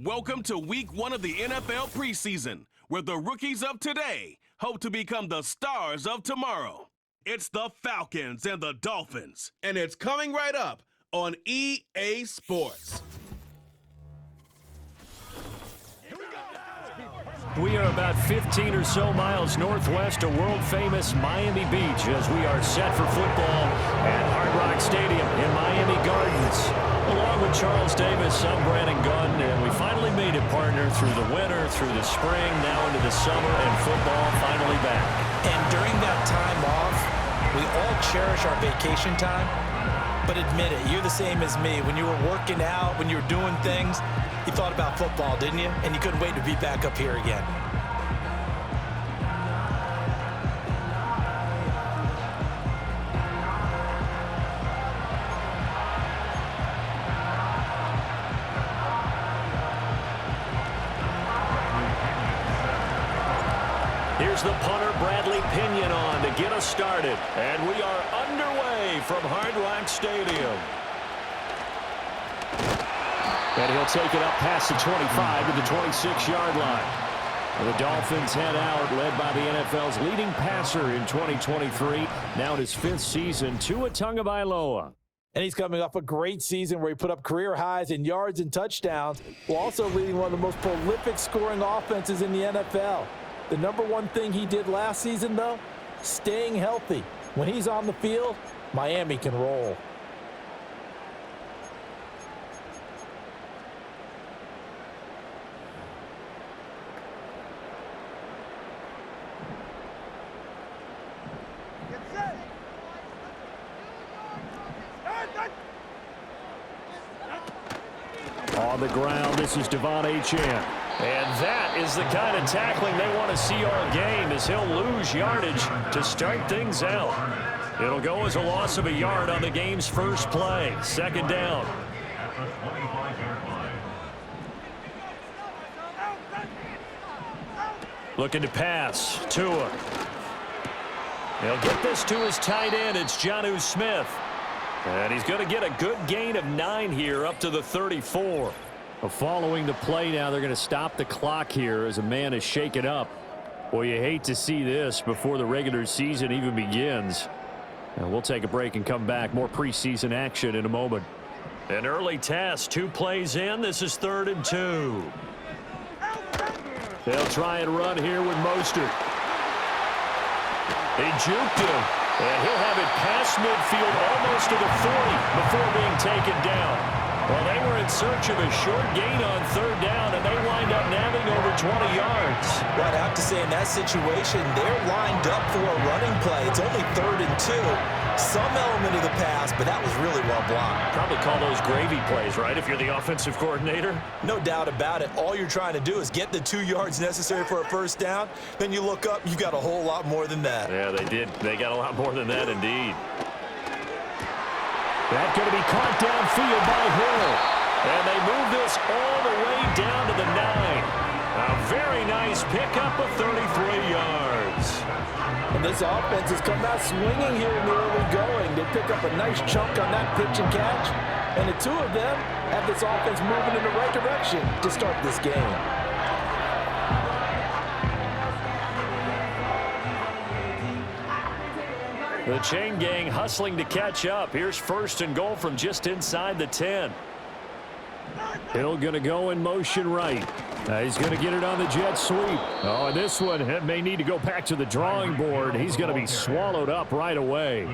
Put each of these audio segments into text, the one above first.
Welcome to week 1 of the NFL preseason, where the rookies of today hope to become the stars of tomorrow. It's the Falcons and the Dolphins, and it's coming right up on EA Sports. We are about 15 or so miles northwest of world-famous Miami Beach as we are set for football at Hard Rock Stadium in Miami Gardens. Along with Charles Davis, I'm Brandon Gunn, and we finally made it, partner, through the winter, through the spring, now into the summer, and football finally back. And during that time off, we all cherish our vacation time, but admit it, you're the same as me. When you were working out, when you were doing things, you thought about football, didn't you? And you couldn't wait to be back up here again. Here's the punter, Bradley Pinion, on to get us started. And we are underway from Hard Rock Stadium. And he'll take it up past the 25 to the 26-yard line. And the Dolphins head out, led by the NFL's leading passer in 2023. Now in his 5th season, Tua Tagovailoa. And he's coming off a great season where he put up career highs in yards and touchdowns, while also leading one of the most prolific scoring offenses in the NFL. The number one thing he did last season, though, staying healthy. When he's on the field, Miami can roll. On the ground, this is Devon Achane. And that is the kind of tackling they want to see all game, as he'll lose yardage to start things out. It'll go as a loss of a yard on the game's first play. 2nd down. Looking to pass. Tua. He'll get this to his tight end. It's Jonnu Smith. And he's going to get a good gain of 9 here up to the 34. Following the play now, they're going to stop the clock here as a man is shaken up. Boy, you hate to see this before the regular season even begins. And we'll take a break and come back. More preseason action in a moment. An early test, 2 plays in. This is 3rd and 2. They'll try and run here with Mostert. They juked him, and he'll have it past midfield almost to the 40 before being taken down. Well, they were in search of a short gain on 3rd down, and they wind up nabbing over 20 yards. Well, I'd have to say in that situation, they're lined up for a running play. It's only 3rd and 2. Some element of the pass, but that was really well blocked. Probably call those gravy plays, right, if you're the offensive coordinator? No doubt about it. All you're trying to do is get the 2 yards necessary for a 1st down. Then you look up, you got a whole lot more than that. Yeah, they did. They got a lot more than that, indeed. That's going to be caught downfield by Hill. And they move this all the way down to the 9. A very nice pickup of 33 yards. And this offense has come out swinging here in the early going. They pick up a nice chunk on that pitch and catch. And the 2 of them have this offense moving in the right direction to start this game. The chain gang hustling to catch up. Here's 1st and goal from just inside the 10. Hill going to go in motion right. He's going to get it on the jet sweep. Oh, and this one may need to go back to the drawing board. He's going to be swallowed up right away.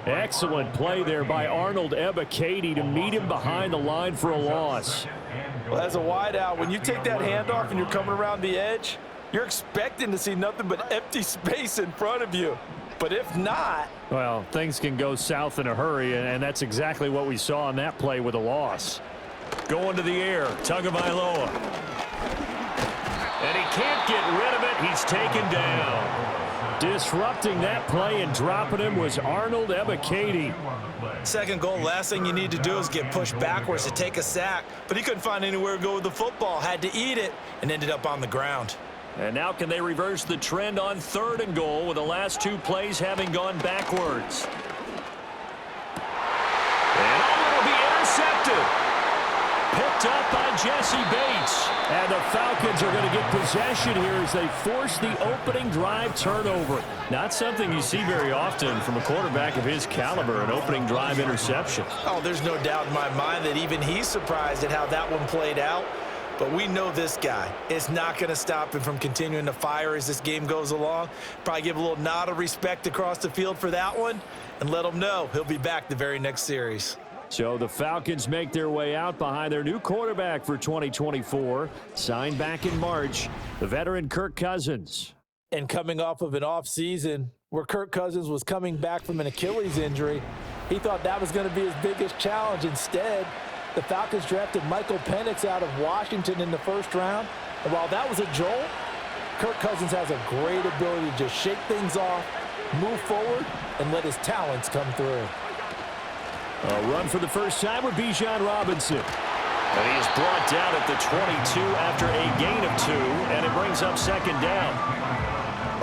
Excellent play there by Arnold Ebiketie to meet him behind the line for a loss. Well, as a wideout, when you take that handoff and you're coming around the edge, you're expecting to see nothing but empty space in front of you. But if not... Well, things can go south in a hurry, and that's exactly what we saw on that play with a loss. Going to the air, Tagovailoa. And he can't get rid of it. He's taken down. Disrupting that play and dropping him was Arnold Ebiketie. 2nd goal, last thing you need to do is get pushed backwards to take a sack. But he couldn't find anywhere to go with the football. Had to eat it and ended up on the ground. And now can they reverse the trend on 3rd and goal with the last 2 plays having gone backwards? And it'll be intercepted. Picked picked up by Jesse Bates. And the Falcons are going to get possession here as they force the opening drive turnover. Not something you see very often from a quarterback of his caliber, an opening drive interception. Oh, there's no doubt in my mind that even he's surprised at how that one played out. But we know this guy is not going to stop him from continuing to fire as this game goes along. Probably give a little nod of respect across the field for that one and let him know he'll be back the very next series. So the Falcons make their way out behind their new quarterback for 2024, signed back in March, the veteran Kirk Cousins. And coming off of an offseason where Kirk Cousins was coming back from an Achilles injury, he thought that was going to be his biggest challenge. Instead, the Falcons drafted Michael Penix out of Washington in the first round. And while that was a jolt, Kirk Cousins has a great ability to just shake things off, move forward, and let his talents come through. A run for the first time with Bijan Robinson. And he is brought down at the 22 after a gain of 2, and it brings up second down.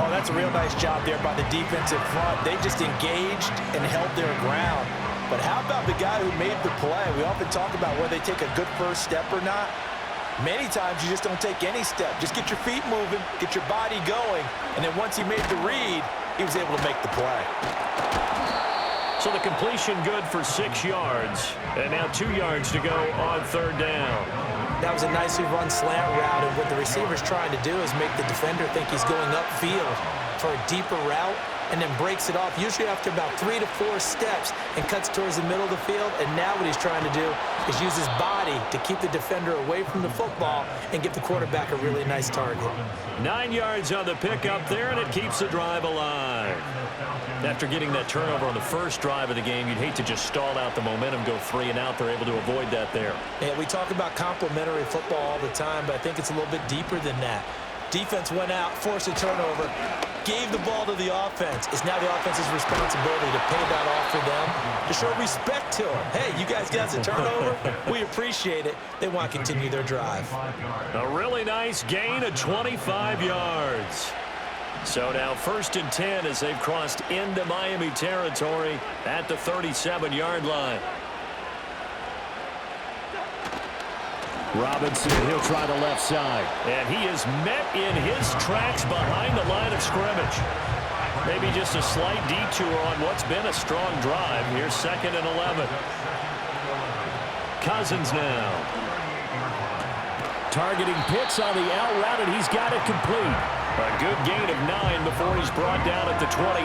Oh, that's a real nice job there by the defensive front. They just engaged and held their ground. But how about the guy who made the play? We often talk about whether they take a good first step or not. Many times you just don't take any step. Just get your feet moving, get your body going, and then once he made the read, he was able to make the play. So the completion good for 6 yards, and now 2 yards to go on third down. That was a nicely run slant route, and what the receiver's trying to do is make the defender think he's going upfield for a deeper route, and then breaks it off, usually after about 3 to 4 steps, and cuts towards the middle of the field. And now what he's trying to do is use his body to keep the defender away from the football and give the quarterback a really nice target. 9 yards on the pickup there, and it keeps the drive alive. After getting that turnover on the first drive of the game, you'd hate to just stall out the momentum, go 3 and out. They're able to avoid that there. Yeah, we talk about complementary football all the time, but I think it's a little bit deeper than that. Defense went out, forced a turnover, gave the ball to the offense. It's now the offense's responsibility to pay that off for them, to show respect to them. Hey, you guys got a turnover? We appreciate it. They want to continue their drive. A really nice gain of 25 yards. So now 1st and 10 as they've crossed into Miami territory at the 37-yard line. Robinson, he'll try the left side. And he is met in his tracks behind the line of scrimmage. Maybe just a slight detour on what's been a strong drive. Here's 2nd and 11. Cousins now. Targeting Pitts on the out route, and he's got it complete. A good gain of 9 before he's brought down at the 28.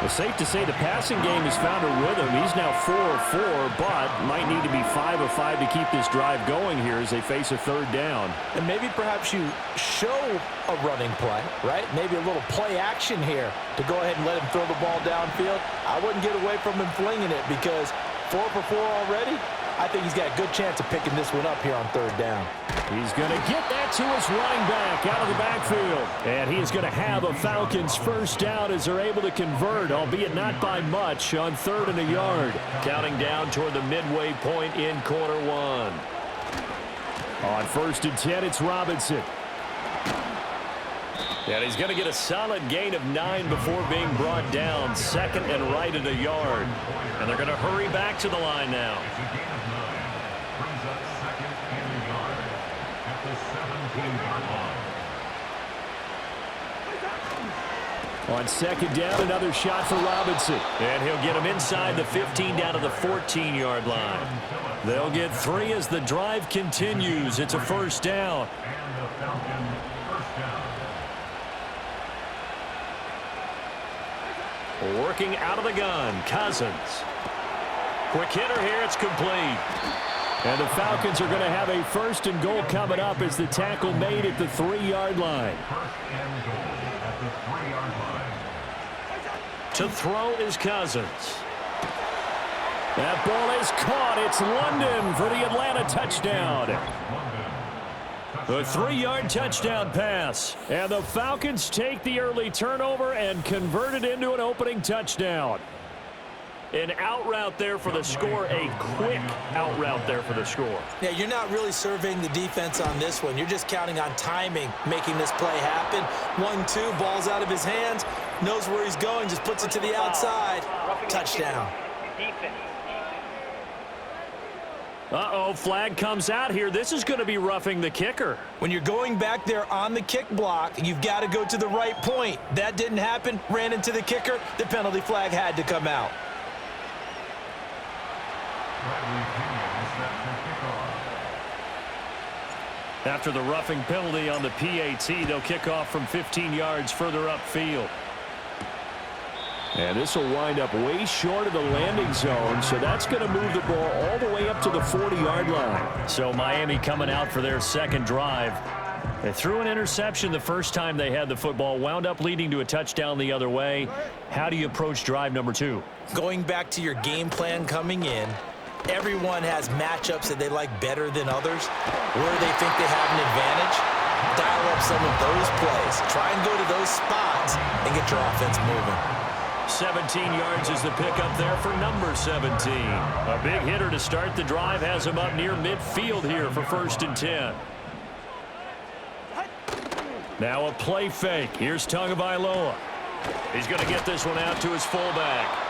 It's safe to say the passing game has found a rhythm. He's now 4 of 4, but might need to be 5 of 5 to keep this drive going here as they face a third down. And maybe perhaps you show a running play, right? Maybe a little play action here to go ahead and let him throw the ball downfield. I wouldn't get away from him flinging it because 4 for 4 already. I think he's got a good chance of picking this one up here on third down. He's going to get that to his running back out of the backfield. And he is going to have a Falcons first down as they're able to convert, albeit not by much, on 3rd and a yard. Counting down toward the midway point in quarter 1. On 1st and 10, it's Robinson. And he's going to get a solid gain of 9 before being brought down. 2nd and right at a yard. And they're going to hurry back to the line now. On 2nd down, another shot for Robinson. And he'll get him inside the 15 down to the 14-yard line. They'll get 3 as the drive continues. It's a first down. Working out of the gun, Cousins. Quick hitter here, it's complete. And the Falcons are going to have a 1st and goal coming up as the tackle made at the 3-yard line. To throw is Cousins. That ball is caught. It's London for the Atlanta touchdown. A 3-yard touchdown pass. And the Falcons take the early turnover and convert it into an opening touchdown. An out route there for the score, a quick out route there for the score. Yeah, you're not really surveying the defense on this one. You're just counting on timing, making this play happen. 1-2, ball's out of his hands, knows where he's going, just puts it to the outside. Touchdown. Uh-oh, flag comes out here. This is going to be roughing the kicker. When you're going back there on the kick block, you've got to go to the right point. That didn't happen. Ran into the kicker. The penalty flag had to come out. After the roughing penalty on the PAT, they'll kick off from 15 yards further upfield. And this will wind up way short of the landing zone, so that's going to move the ball all the way up to the 40-yard line. So Miami coming out for their second drive. They threw an interception the first time they had the football, wound up leading to a touchdown the other way. How do you approach drive number 2? Going back to your game plan coming in, everyone has matchups that they like better than others, where they think they have an advantage. Dial up some of those plays. Try and go to those spots and get your offense moving. 17 yards is the pickup there for number 17. A big hitter to start the drive has him up near midfield here for 1st and 10. Now a play fake. Here's Tagovailoa. He's going to get this one out to his fullback.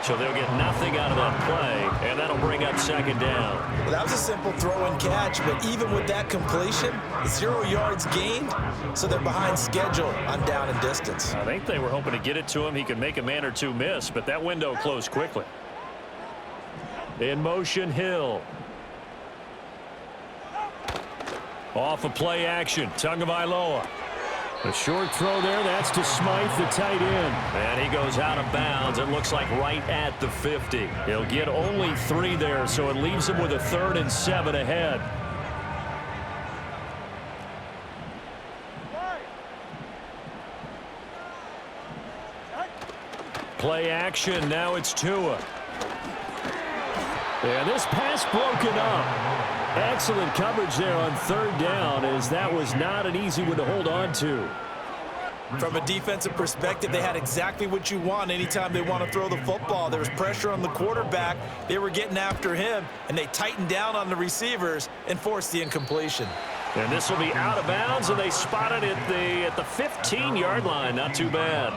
So they'll get nothing out of that play, and that'll bring up 2nd down. Well, that was a simple throw and catch, but even with that completion, 0 yards gained, so they're behind schedule on down and distance. I think they were hoping to get it to him. He could make a man or two miss, but that window closed quickly. In motion, Hill. Off of play action, Tagovailoa. A short throw there, that's to Smythe, the tight end. And he goes out of bounds. It looks like right at the 50. He'll get only 3 there, so it leaves him with a 3rd and 7 ahead. Play action, now it's Tua. And this pass broken up. Excellent coverage there on 3rd down, as that was not an easy one to hold on to. From a defensive perspective, they had exactly what you want anytime they want to throw the football. There was pressure on the quarterback. They were getting after him, and they tightened down on the receivers and forced the incompletion. And this will be out of bounds, and they spotted it at the 15-yard line. Not too bad.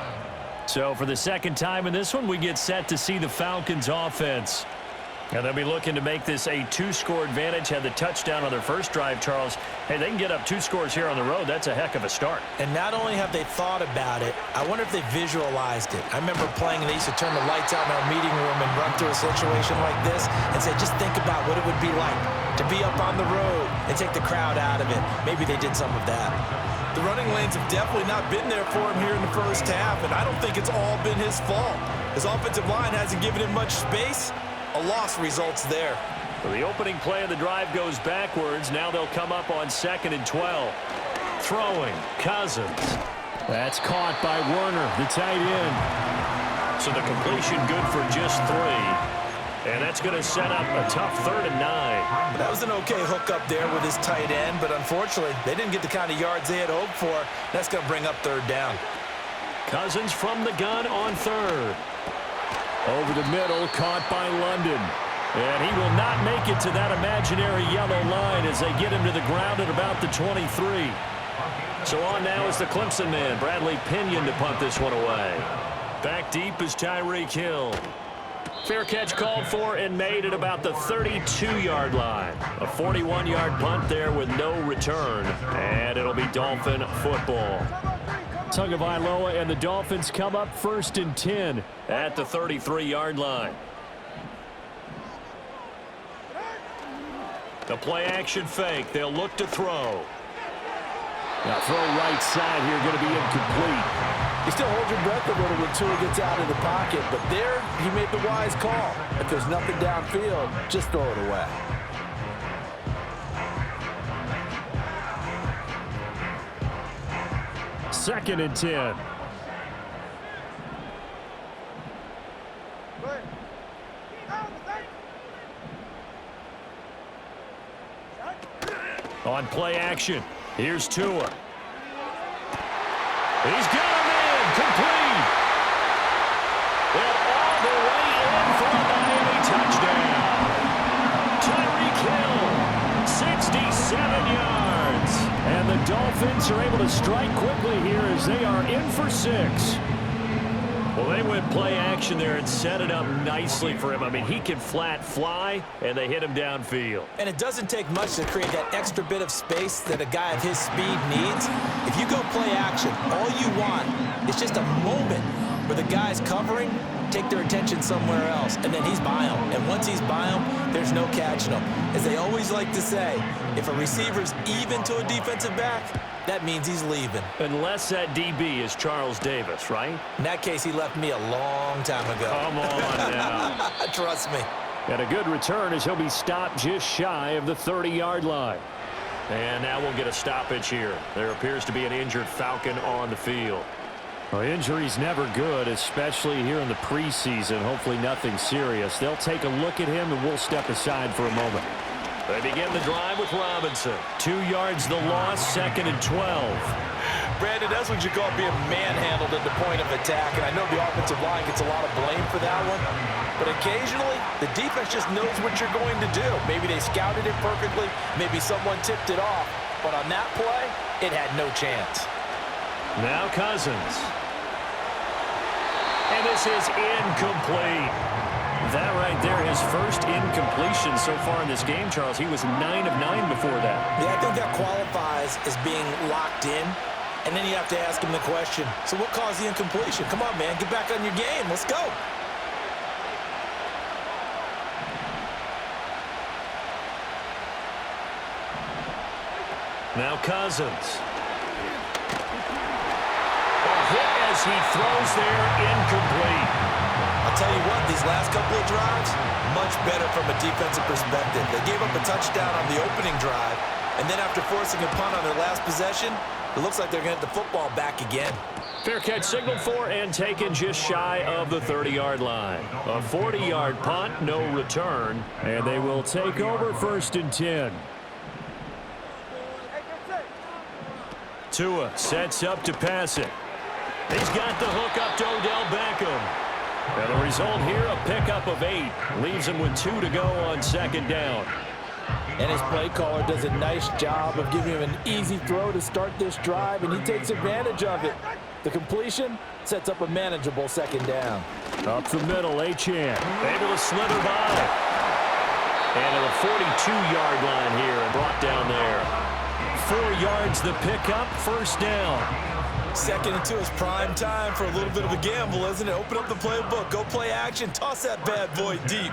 So for the second time in this one, we get set to see the Falcons offense. And they'll be looking to make this a 2-score advantage. Had the touchdown on their first drive, Charles. Hey, they can get up 2 scores here on the road. That's a heck of a start. And not only have they thought about it, I wonder if they visualized it. I remember playing, and they used to turn the lights out in our meeting room and run through a situation like this and say, just think about what it would be like to be up on the road and take the crowd out of it. Maybe they did some of that. The running lanes have definitely not been there for him here in the first half, and I don't think it's all been his fault. His offensive line hasn't given him much space. A loss results there. Well, the opening play of the drive goes backwards. Now they'll come up on 2nd and 12. Throwing, Cousins. That's caught by Werner, the tight end. So the completion good for just 3. And that's going to set up a tough 3rd and 9. That was an okay hookup there with his tight end, but unfortunately, they didn't get the kind of yards they had hoped for. That's going to bring up 3rd down. Cousins from the gun on 3rd. Over the middle, caught by London. And he will not make it to that imaginary yellow line as they get him to the ground at about the 23. So on now is the Clemson man, Bradley Pinion, to punt this one away. Back deep is Tyreek Hill. Fair catch called for and made at about the 32-yard line. A 41-yard punt there with no return. And it'll be Dolphin football. Tagovailoa and the Dolphins come up 1st and 10 at the 33-yard line. The play action fake. They'll look to throw. Now throw right side here, going to be incomplete. You still hold your breath a little when Tua gets out of the pocket, but there he made the wise call. If there's nothing downfield, just throw it away. Second and 10. On play action, here's Tua. He's got him in, complete. And all the way in for a Miami touchdown. Tyreek Hill, 67 yards. And the Dolphins are able to strike quickly here as they are in for 6. Well, Well, they went play action there and set it up nicely for him. I mean, he can flat fly, and they hit him downfield. And it doesn't take much to create that extra bit of space that a guy of his speed needs. If you go play action, all you want is just a moment where the guy's covering, take their attention somewhere else, and then he's by him. And once he's by him, there's no catching him. As they always like to say, if a receiver's even to a defensive back, that means he's leaving. Unless that DB is Charles Davis, right? In that case, he left me a long time ago. Come on now. Trust me. And a good return as he'll be stopped just shy of the 30-yard line. And now we'll get a stoppage here. There appears to be an injured Falcon on the field. Well, injury's never good, especially here in the preseason. Hopefully nothing serious. They'll take a look at him, and we'll step aside for a moment. They begin the drive with Robinson. 2 yards the loss, 2nd and 12. Brandon, that's what you call being manhandled at the point of attack, and I know the offensive line gets a lot of blame for that one, but occasionally the defense just knows what you're going to do. Maybe they scouted it perfectly, maybe someone tipped it off, but on that play, it had no chance. Now Cousins. And this is incomplete. That right there, his first incompletion so far in this game, Charles. He was 9 of 9 before that. Yeah, I think that qualifies as being locked in. And then you have to ask him the question, so what caused the incompletion? Come on, man, get back on your game. Let's go. Now Cousins. A hit as he throws there, incomplete. I'll tell you what, these last couple of drives, much better from a defensive perspective. They gave up a touchdown on the opening drive, and then after forcing a punt on their last possession, it looks like they're going to get the football back again. Fair catch signaled for and taken just shy of the 30-yard line. A 40-yard punt, no return, and they will take over 1st and 10. Tua sets up to pass it. He's got the hook up to Odell Beckham. And the result here, a pickup of 8. Leaves him with 2 to go on 2nd down. And his play caller does a nice job of giving him an easy throw to start this drive, and he takes advantage of it. The completion sets up a manageable 2nd down. Up the middle, Achane. Able to slither by. And to the 42-yard line here and brought down there. 4 yards the pickup, 1st down. 2nd and 2 is prime time for a little bit of a gamble, isn't it? Open up the playbook, go play action, toss that bad boy deep.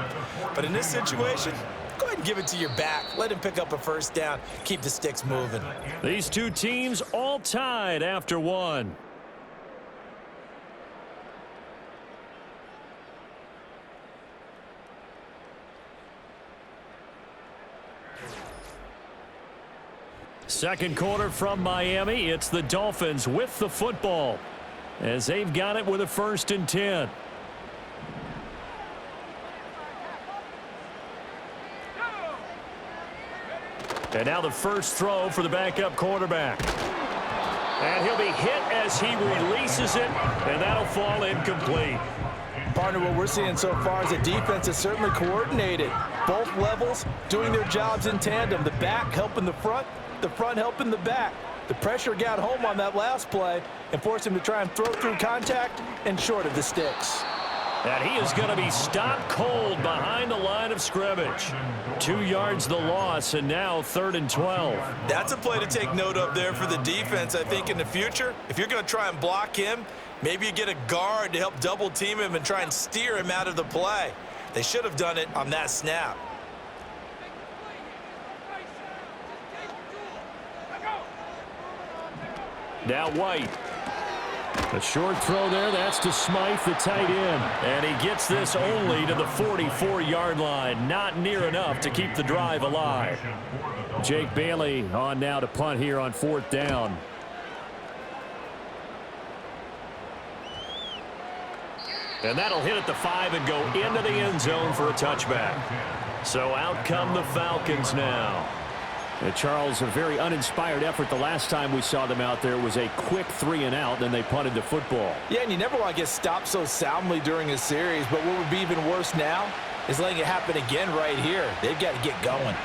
But in this situation, go ahead and give it to your back. Let him pick up a 1st down, keep the sticks moving. These two teams all tied after 1. Second quarter from Miami. It's the Dolphins with the football as they've got it with a 1st and 10. And now the first throw for the backup quarterback. And he'll be hit as he releases it, and that'll fall incomplete. Partner, what we're seeing so far is a defense that's certainly coordinated. Both levels doing their jobs in tandem. The back helping the front helping the back. The pressure got home on that last play and forced him to try and throw through contact and short of the sticks. And he is going to be stopped cold behind the line of scrimmage. 2 yards the loss, and now 3rd and 12. That's a play to take note of there for the defense, I think, in the future. If you're going to try and block him, maybe you get a guard to help double team him and try and steer him out of the play. They should have done it on that snap. Now White. A short throw there, that's to Smythe, the tight end. And he gets this only to the 44-yard line. Not near enough to keep the drive alive. Jake Bailey on now to punt here on 4th down. And that'll hit at the 5 and go into the end zone for a touchback. So out come the Falcons now. Charles, a very uninspired effort. The last time we saw them out there was a quick 3 and out, then they punted the football. Yeah, and you never want to get stopped so soundly during a series, but what would be even worse now is letting it happen again right here. They've got to get going.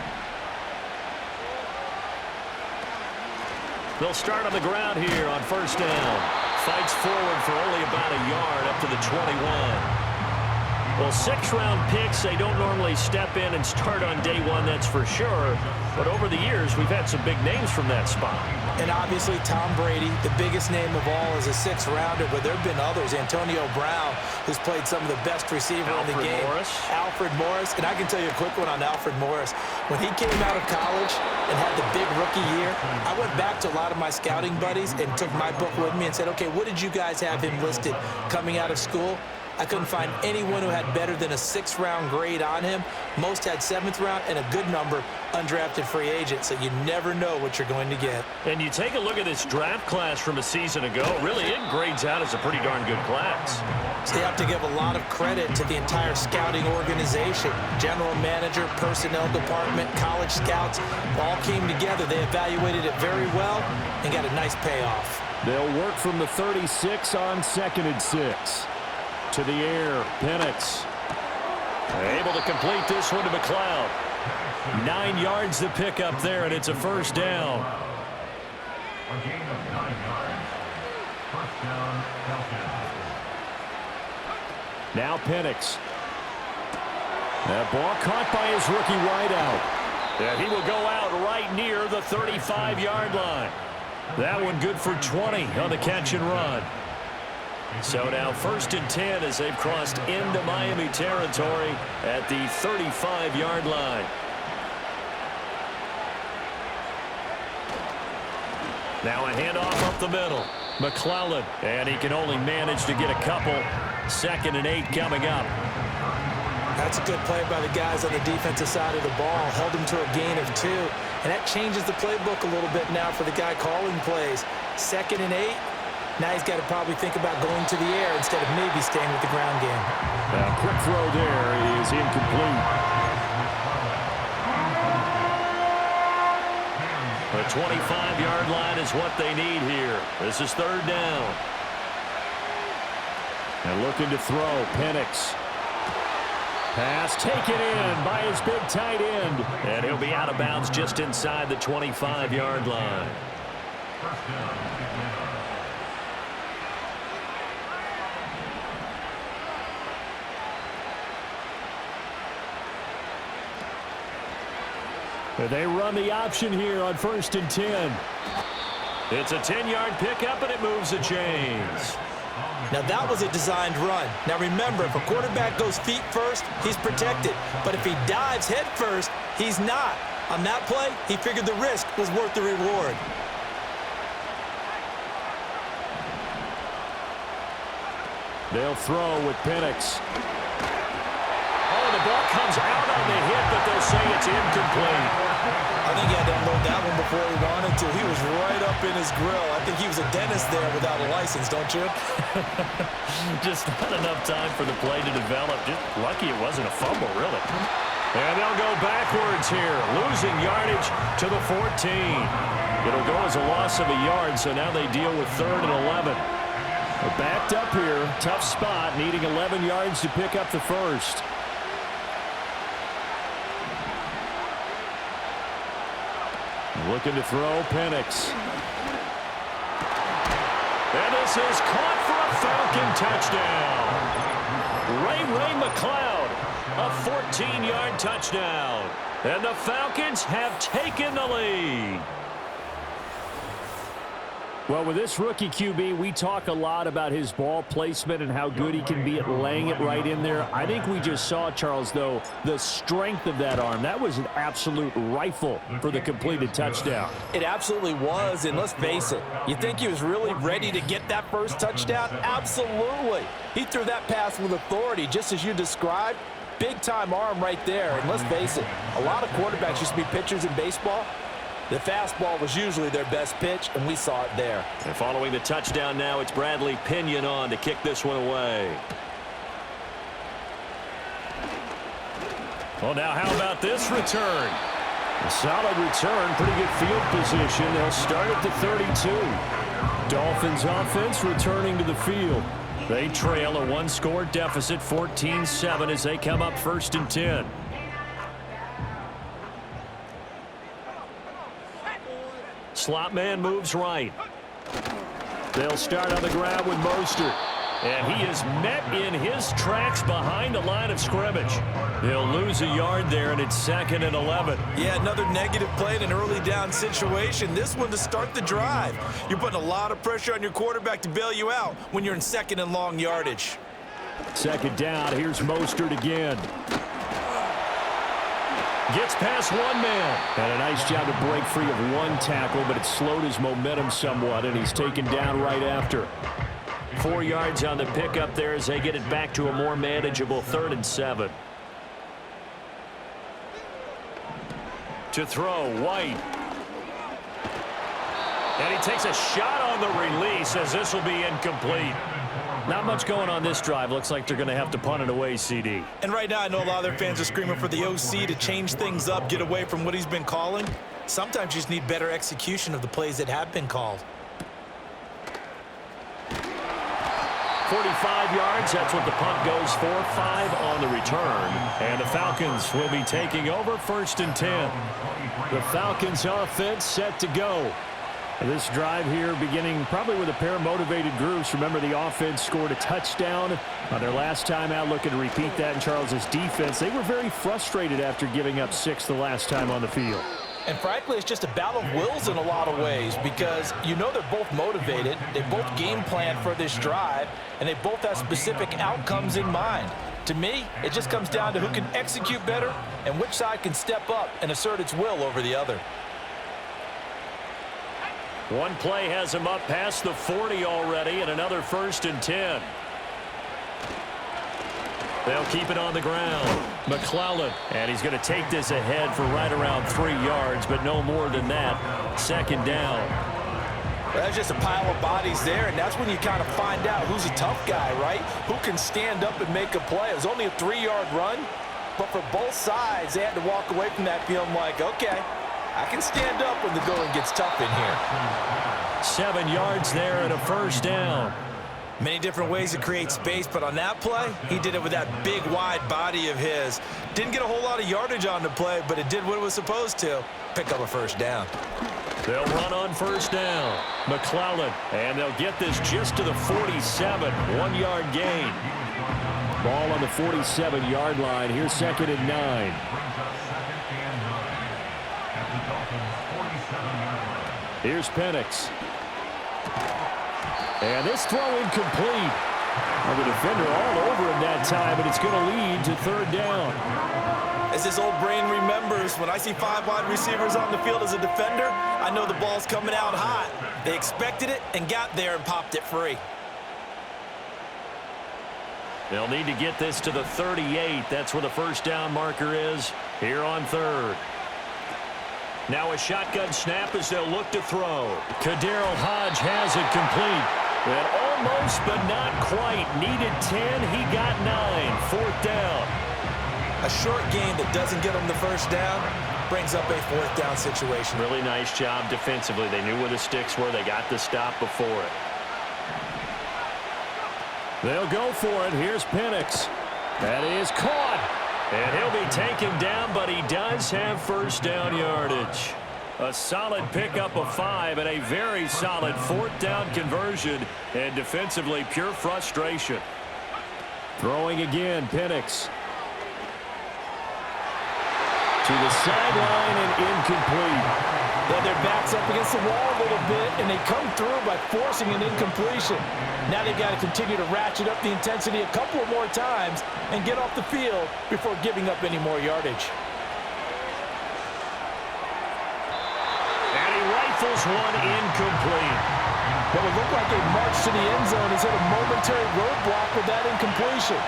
They'll start on the ground here on 1st down. Fights forward for only about a yard up to the 21. Well, 6-round picks, they don't normally step in and start on day one, that's for sure. But over the years, we've had some big names from that spot. And obviously, Tom Brady, the biggest name of all, is a 6th-rounder, but there have been others. Antonio Brown, who's played some of the best receiver in the game. Alfred Morris. And I can tell you a quick one on Alfred Morris. When he came out of college and had the big rookie year, I went back to a lot of my scouting buddies and took my book with me and said, okay, what did you guys have him listed coming out of school? I couldn't find anyone who had better than a 6th-round grade on him. Most had 7th round and a good number undrafted free agent, so you never know what you're going to get. And you take a look at this draft class from a season ago, really it grades out as a pretty darn good class. So you have to give a lot of credit to the entire scouting organization. General manager, personnel department, college scouts, all came together. They evaluated it very well and got a nice payoff. They'll work from the 36 on 2nd and 6. To the air, Penix. Able to complete this one to McLeod. 9 yards to pick up there, and it's a first down. A gain of 9 yards. First down, Falcons. Now Penix. That ball caught by his rookie wideout. And he will go out right near the 35-yard line. That one good for 20 on the catch and run. So now 1st and 10 as they've crossed into Miami territory at the 35-yard line. Now a handoff up the middle. McClellan, and he can only manage to get a couple. 2nd and 8 coming up. That's a good play by the guys on the defensive side of the ball. Held him to a gain of 2. And that changes the playbook a little bit now for the guy calling plays. 2nd and 8. Now he's got to probably think about going to the air instead of maybe staying with the ground game. A quick throw there is incomplete. The 25-yard line is what they need here. This is 3rd down. And looking to throw, Penix. Pass taken in by his big tight end. And he'll be out of bounds just inside the 25-yard line. First down. They run the option here on 1st and 10. It's a 10-yard pickup, and it moves the chains. Now, that was a designed run. Now, remember, if a quarterback goes feet first, he's protected. But if he dives head first, he's not. On that play, he figured the risk was worth the reward. They'll throw with Penix. Oh, the ball comes out on the hit, but they'll say it's incomplete. I think he had to unload that one before he wanted to. He was right up in his grill. I think he was a dentist there without a license, don't you? Just not enough time for the play to develop. Just lucky it wasn't a fumble, really. And they'll go backwards here, losing yardage to the 14. It'll go as a loss of a yard, so now they deal with 3rd and 11. They're backed up here. Tough spot, needing 11 yards to pick up the first. Looking to throw, Penix. And this is caught for a Falcon touchdown. Ray McLeod, a 14-yard touchdown. And the Falcons have taken the lead. Well, with this rookie QB, we talk a lot about his ball placement and how good he can be at laying it right in there. I think we just saw, Charles, though, the strength of that arm. That was an absolute rifle for the completed touchdown. It absolutely was, and let's face it, you think he was really ready to get that first touchdown? Absolutely. He threw that pass with authority, just as you described. Big-time arm right there, and let's face it, a lot of quarterbacks used to be pitchers in baseball. The fastball was usually their best pitch, and we saw it there. And following the touchdown now, it's Bradley Pinion on to kick this one away. Well, now how about this return? A solid return, pretty good field position. They'll start at the 32. Dolphins offense returning to the field. They trail a one-score deficit, 14-7, as they come up 1st and 10. Slot man moves right. They'll start on the ground with Mostert. And he is met in his tracks behind the line of scrimmage. He'll lose a yard there, and it's 2nd and 11. Yeah, another negative play in an early down situation. This one to start the drive. You're putting a lot of pressure on your quarterback to bail you out when you're in 2nd and long yardage. 2nd down. Here's Mostert again. Gets past one man. And a nice job to break free of one tackle, but it slowed his momentum somewhat, and he's taken down right after. 4 yards on the pickup there as they get it back to a more manageable 3rd and 7. To throw, White. And he takes a shot on the release as this will be incomplete. Not much going on this drive. Looks like they're going to have to punt it away, CD. And right now I know a lot of their fans are screaming for the OC to change things up, get away from what he's been calling. Sometimes you just need better execution of the plays that have been called. 45 yards, that's what the punt goes for. 5 on the return. And the Falcons will be taking over 1st and 10. The Falcons offense set to go. This drive here beginning probably with a pair of motivated groups. Remember, the offense scored a touchdown on their last time out. Looking to repeat that in Charles's defense. They were very frustrated after giving up 6 the last time on the field. And frankly, it's just a battle of wills in a lot of ways because you know they're both motivated. They both game plan for this drive, and they both have specific outcomes in mind. To me, it just comes down to who can execute better and which side can step up and assert its will over the other. One play has him up past the 40 already, and another 1st and 10. They'll keep it on the ground. McClellan, and he's going to take this ahead for right around 3 yards, but no more than that. 2nd down. Well, that's just a pile of bodies there, and that's when you kind of find out who's a tough guy, right? Who can stand up and make a play. It was only a 3-yard run, but for both sides, they had to walk away from that feeling like, okay, I can stand up when the going gets tough in here. 7 yards there and a 1st down. Many different ways to create space, but on that play, he did it with that big, wide body of his. Didn't get a whole lot of yardage on the play, but it did what it was supposed to, pick up a 1st down. They'll run on 1st down. McClellan, and they'll get this just to the 47. 1-yard gain. Ball on the 47-yard line. Here's 2nd and 9. Here's Penix. And this throw incomplete. Well, the defender all over him that time, but it's going to lead to 3rd down. As this old brain remembers, when I see 5 wide receivers on the field as a defender, I know the ball's coming out hot. They expected it and got there and popped it free. They'll need to get this to the 38. That's where the 1st down marker is here on 3rd. Now a shotgun snap as they'll look to throw. Kaderl Hodge has it complete. And almost, but not quite. Needed 10. He got 9. 4th down. A short game that doesn't get them the 1st down brings up a 4th down situation. Really nice job defensively. They knew where the sticks were. They got the stop before it. They'll go for it. Here's Penix. That is caught. And he'll be taken down, but he does have 1st down yardage. A solid pickup of 5 and a very solid 4th down conversion. And defensively, pure frustration. Throwing again, Penix. To the sideline and incomplete. Yeah, their back's up against the wall a little bit, and they come through by forcing an incompletion. Now they've got to continue to ratchet up the intensity a couple of more times and get off the field before giving up any more yardage. And he rifles one incomplete. What would look like a march to the end zone has hit a momentary roadblock with that incompletion.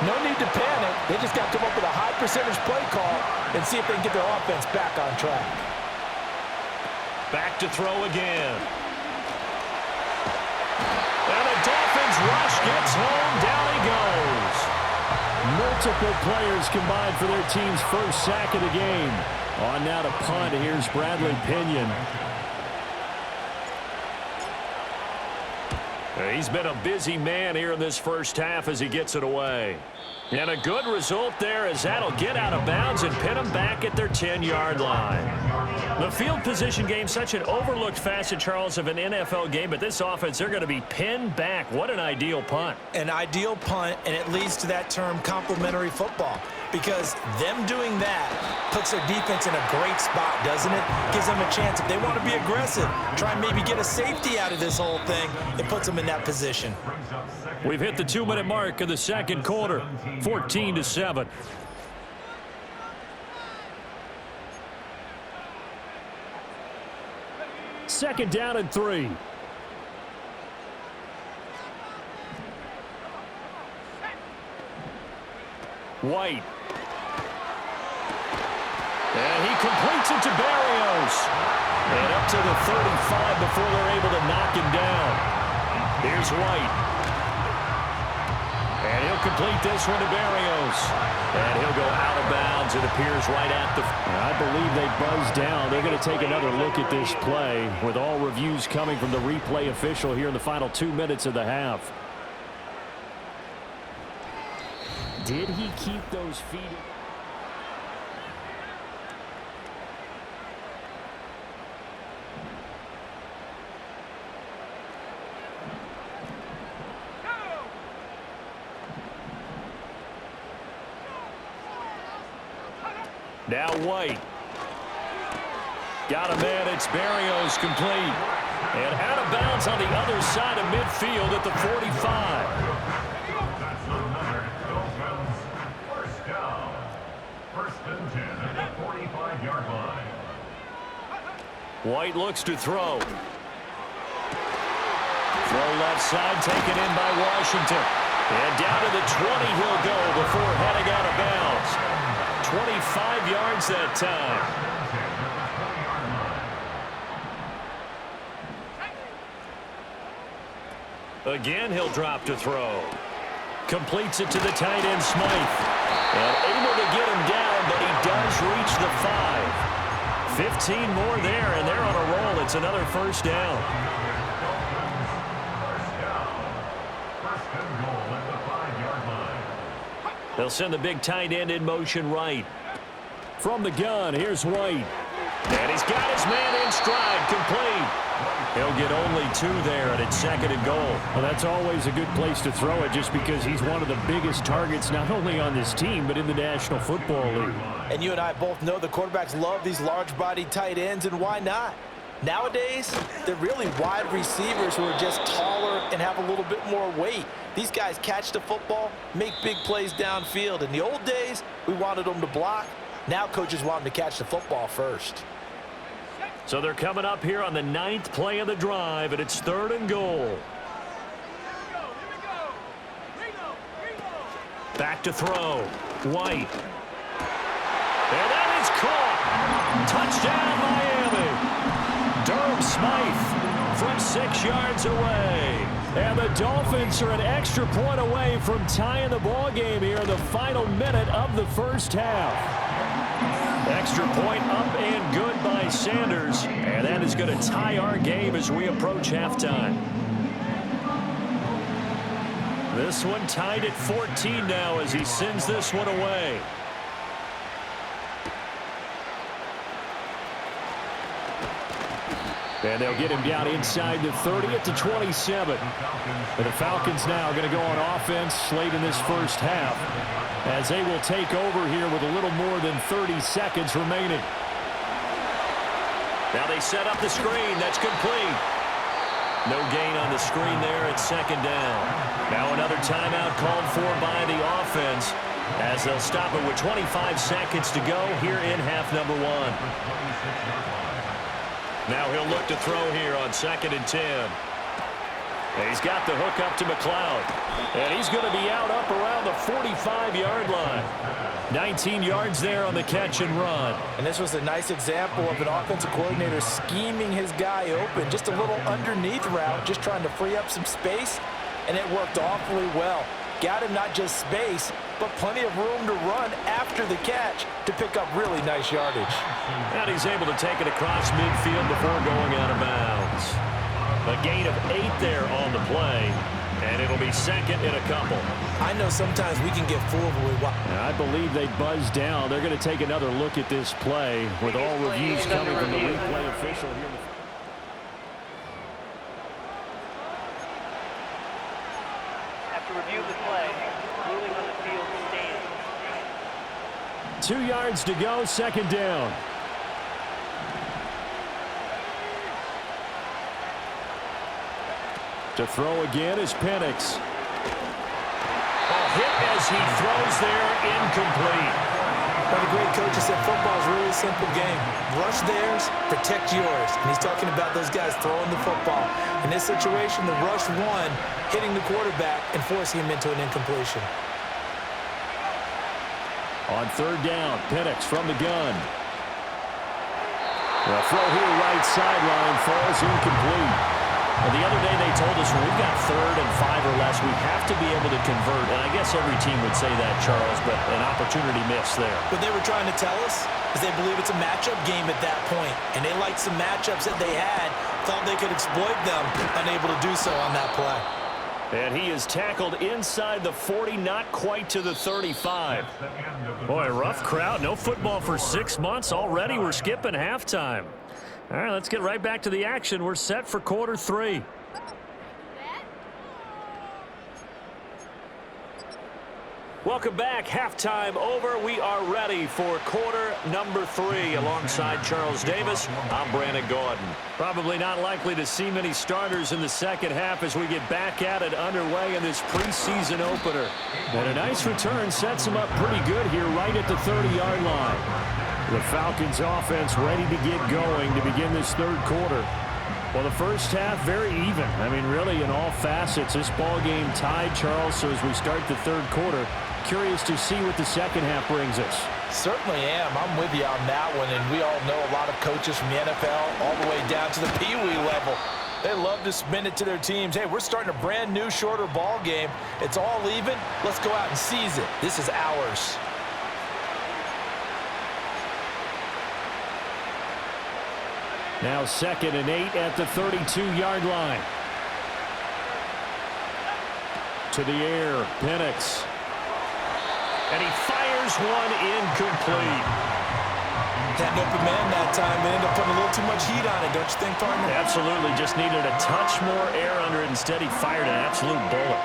No need to panic. They just got to come up with a high percentage play call and see if they can get their offense back on track. Back to throw again. And the Dolphins rush gets home. Down he goes. Multiple players combined for their team's 1st sack of the game. On now to punt. Here's Bradley Pinion. He's been a busy man here in this 1st half as he gets it away. And a good result there as that'll get out of bounds and pin them back at their 10-yard line. The field position game, such an overlooked facet, Charles, of an NFL game, but this offense, they're going to be pinned back. What an ideal punt. An ideal punt, and it leads to that term complementary football, because them doing that puts their defense in a great spot, doesn't it? Gives them a chance. If they want to be aggressive, try and maybe get a safety out of this whole thing, it puts them in that position. We've hit the 2-minute mark of the second quarter, 14-7. Second down and 3. White. And he completes it to Barrios. And up to the 35 before they're able to knock him down. Here's White. And he'll complete this one to Barrios. And he'll go out of bounds, it appears, right at the... I believe they buzzed down. They're going to take another look at this play, with all reviews coming from the replay official here in the final 2 minutes of the half. Did he keep those feet? Now White. Got a man. It's Barrios complete. And out of bounds on the other side of midfield at the 45. That's another Dolphins first down. First and 10 at the 45-yard line. White looks to throw. Throw left side, taken in by Washington. And down to the 20 he'll go before heading out of bounds. 25 yards that time. Again, he'll drop to throw. Completes it to the tight end, Smythe. And able to get him down, but he does reach the 5. 15 more there, and they're on a roll. It's another first down. First and goal at the 5-yard line. They'll send the big tight end in motion right. From the gun, here's White. And he's got his man in stride, complete. He'll get only 2 there, and it's second and goal. Well, that's always a good place to throw it, just because he's one of the biggest targets not only on this team but in the National Football League. And you and I both know the quarterbacks love these large-bodied tight ends, and why not? Nowadays, they're really wide receivers who are just taller and have a little bit more weight. These guys catch the football, make big plays downfield. In the old days, we wanted them to block. Now coaches want them to catch the football first. So they're coming up here on the 9th play of the drive, and it's 3rd and goal. Back to throw. White. And that is caught. Touchdown, Miami. Durham Smythe from 6 yards away. And the Dolphins are an extra point away from tying the ball game here in the final minute of the first half. Extra point up and good by Sanders. And that is going to tie our game as we approach halftime. This one tied at 14 now as he sends this one away. And they'll get him down inside the 30 at the 27. And the Falcons now going to go on offense late in this first half, as they will take over here with a little more than 30 seconds remaining. Now they set up the screen. That's complete. No gain on the screen there at second down. Now another timeout called for by the offense, as they'll stop it with 25 seconds to go here in half number 1. Now he'll look to throw here on 2nd and 10. And he's got the hook up to McLeod. And he's going to be out up around the 45-yard line. 19 yards there on the catch and run. And this was a nice example of an offensive coordinator scheming his guy open. Just a little underneath route, just trying to free up some space. And it worked awfully well. Got him not just space, but plenty of room to run after the catch to pick up really nice yardage. And he's able to take it across midfield before going out of bounds. A gain of 8 there on the play. And it'll be second and a couple. I know sometimes we can get fooled when we watch. I believe they buzzed down. They're going to take another look at this play with all reviews coming from the replay official here. After review of the play, ruling on the field stands. 2 yards to go, second down. To throw again is Penix. Hit as he throws there, incomplete. But the great coach said football is really a simple game. Rush theirs, protect yours. And he's talking about those guys throwing the football. In this situation, the rush one, hitting the quarterback and forcing him into an incompletion. On third down, Penix from the gun. The throw here, right sideline, falls incomplete. Well, the other day they told us when we've got 3rd and 5 or less, we have to be able to convert. And I guess every team would say that, Charles, but an opportunity missed there. What they were trying to tell us is they believe it's a matchup game at that point. And they liked some matchups that they had, thought they could exploit them, unable to do so on that play. And he is tackled inside the 40, not quite to the 35. Boy, rough crowd. No football for 6 months. Already we're skipping halftime. All right, let's get right back to the action. We're set for quarter 3. Welcome back. Halftime over. We are ready for quarter number 3. Alongside Charles Davis, I'm Brandon Gordon. Probably not likely to see many starters in the second half as we get back at it underway in this preseason opener. And a nice return sets them up pretty good here right at the 30-yard line. The Falcons offense ready to get going to begin this third quarter. Well, the first half very even. I mean, really in all facets. This ball game tied, Charles, so as we start the third quarter, curious to see what the second half brings us. Certainly am. I'm with you on that one, and we all know a lot of coaches from the NFL all the way down to the Pee Wee level. They love to spin it to their teams. Hey, we're starting a brand new, shorter ball game. It's all even. Let's go out and seize it. This is ours. Now 2nd and 8 at the 32-yard line. To the air, Penix. And he fires one incomplete. Had an open man that time. They ended up putting a little too much heat on it, don't you think, partner? Absolutely. Just needed a touch more air under it. Instead, he fired an absolute bullet.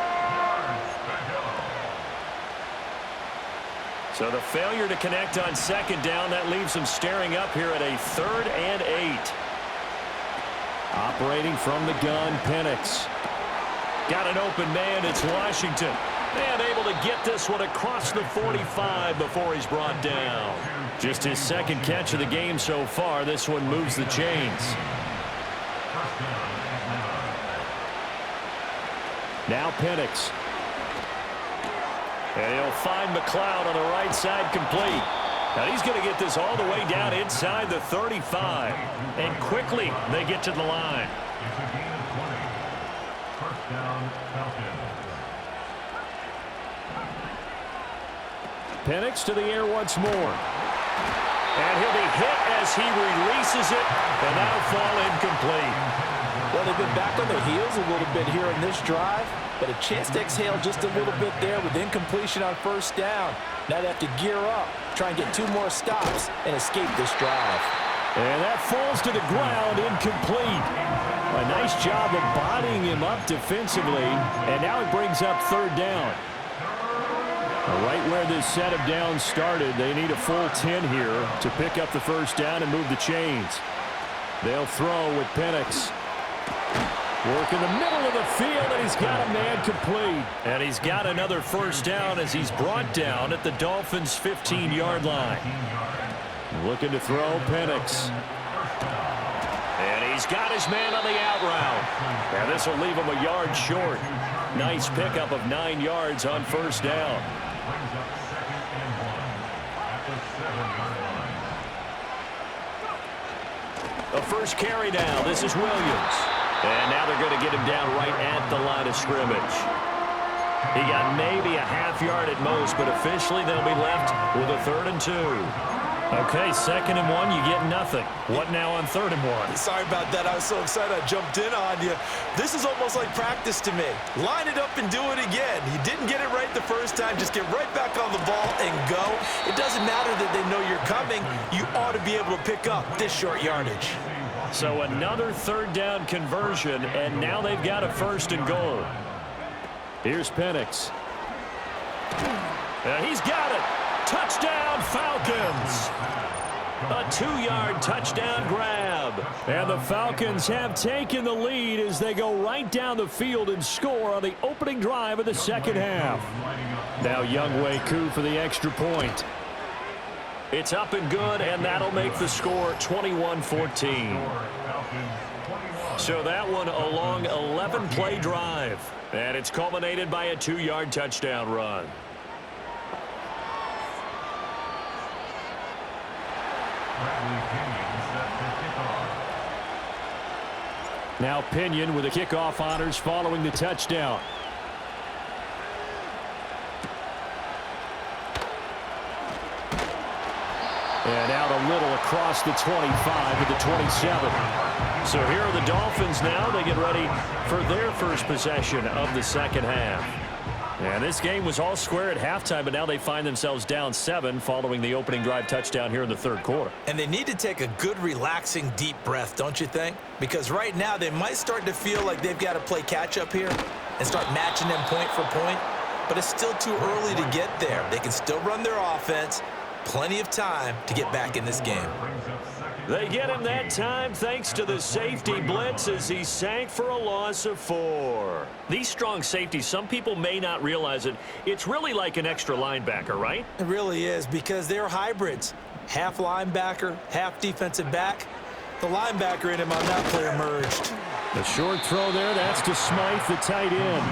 So the failure to connect on second down, that leaves him staring up here at a 3rd and 8. Operating from the gun, Penix. Got an open man. It's Washington. And able to get this one across the 45 before he's brought down. Just his second catch of the game so far. This one moves the chains. Now Penix. And he'll find McLeod on the right side, complete. Now he's going to get this all the way down inside the 35. And quickly they get to the line. It's a gain of 20. First down, Falcons. Penix to the air once more. And he'll be hit as he releases it. And that'll fall incomplete. Well, they've been back on their heels a little bit here in this drive, but a chance to exhale just a little bit there with incompletion on first down. Now they have to gear up, try and get 2 more stops, and escape this drive. And that falls to the ground, incomplete. A nice job of bodying him up defensively, and now it brings up 3rd down. Right where this set of downs started, they need a full 10 here to pick up the first down and move the chains. They'll throw with Penix. Work in the middle of the field, and he's got a man complete. And he's got another first down as he's brought down at the Dolphins' 15-yard line. Looking to throw, Penix. And he's got his man on the out route. And this will leave him a yard short. Nice pickup of 9 yards on first down. Brings up 2nd and 1 at the 7-yard line. The first carry down. This is Williams. And now they're going to get him down right at the line of scrimmage. He got maybe a half yard at most, but officially they'll be left with a 3rd and 2. Okay, 2nd and 1, you get nothing. What now on 3rd and 1? Sorry about that. I was so excited I jumped in on you. This is almost like practice to me. Line it up and do it again. You didn't get it right the first time. Just get right back on the ball and go. It doesn't matter that they know you're coming. You ought to be able to pick up this short yardage. So another 3rd down conversion, and now they've got a 1st and goal. Here's Penix. He's got it. Touchdown, Falcons. A 2-yard touchdown grab. And the Falcons have taken the lead as they go right down the field and score on the opening drive of the 2nd half. Now Younghoe Koo for the extra point. It's up and good, and that'll make the score 21-14. So that one a long 11-play drive. And it's culminated by a 2-yard touchdown run. Now Pinion with the kickoff honors following the touchdown. And out a little across the 25 to the 27. So here are the Dolphins now. They get ready for their first possession of the 2nd half. And this game was all square at halftime, but now they find themselves down 7 following the opening drive touchdown here in the 3rd quarter. And they need to take a good, relaxing, deep breath, don't you think? Because right now they might start to feel like they've got to play catch-up here and start matching them point for point. But it's still too early to get there. They can still run their offense. Plenty of time to get back in this game. They get him that time thanks to the safety blitz as he sank for a loss of 4. These strong safeties, some people may not realize it. It's really like an extra linebacker, right? It really is, because they're hybrids. Half linebacker, half defensive back. The linebacker in him on that play emerged. The short throw there, that's to Smythe, the tight end.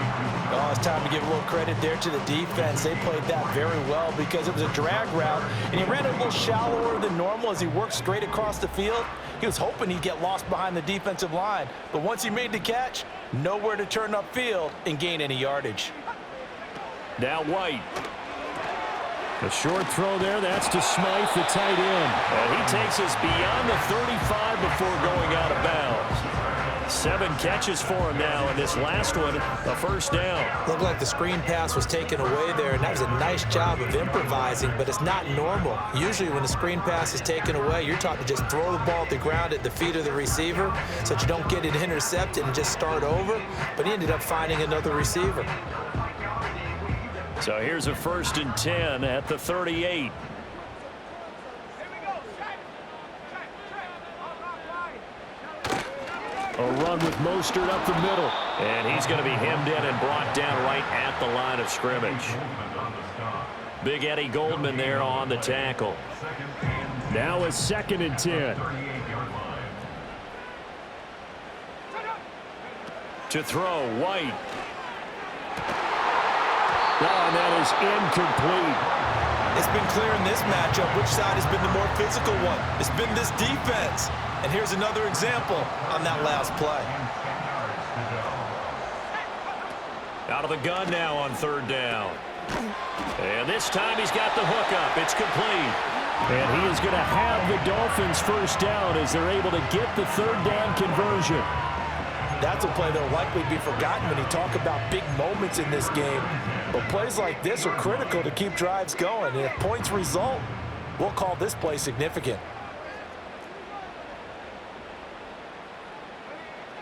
Oh, it's time to give a little credit there to the defense. They played that very well because it was a drag route, and he ran a little shallower than normal as he worked straight across the field. He was hoping he'd get lost behind the defensive line, but once he made the catch, nowhere to turn upfield and gain any yardage. Now White. The short throw there, that's to Smythe, the tight end. And he takes us beyond the 35 before going out of bounds. 7 catches for him now, and this last one, a 1st down. Looked like the screen pass was taken away there, and that was a nice job of improvising, but it's not normal. Usually when the screen pass is taken away, you're taught to just throw the ball at the ground at the feet of the receiver so that you don't get it intercepted and just start over, but he ended up finding another receiver. So here's a 1st and 10 at the 38. A run with Mostert up the middle. And he's going to be hemmed in and brought down right at the line of scrimmage. Big Eddie Goldman there on the tackle. Now a 2nd and 10. To throw, White. Oh, and that is incomplete. It's been clear in this matchup which side has been the more physical one. It's been this defense. And here's another example on that last play. Out of the gun now on 3rd down. And this time he's got the hook up. It's complete. And he is going to have the Dolphins 1st down as they're able to get the 3rd down conversion. That's a play that will likely be forgotten when you talk about big moments in this game. But plays like this are critical to keep drives going. And if points result, we'll call this play significant.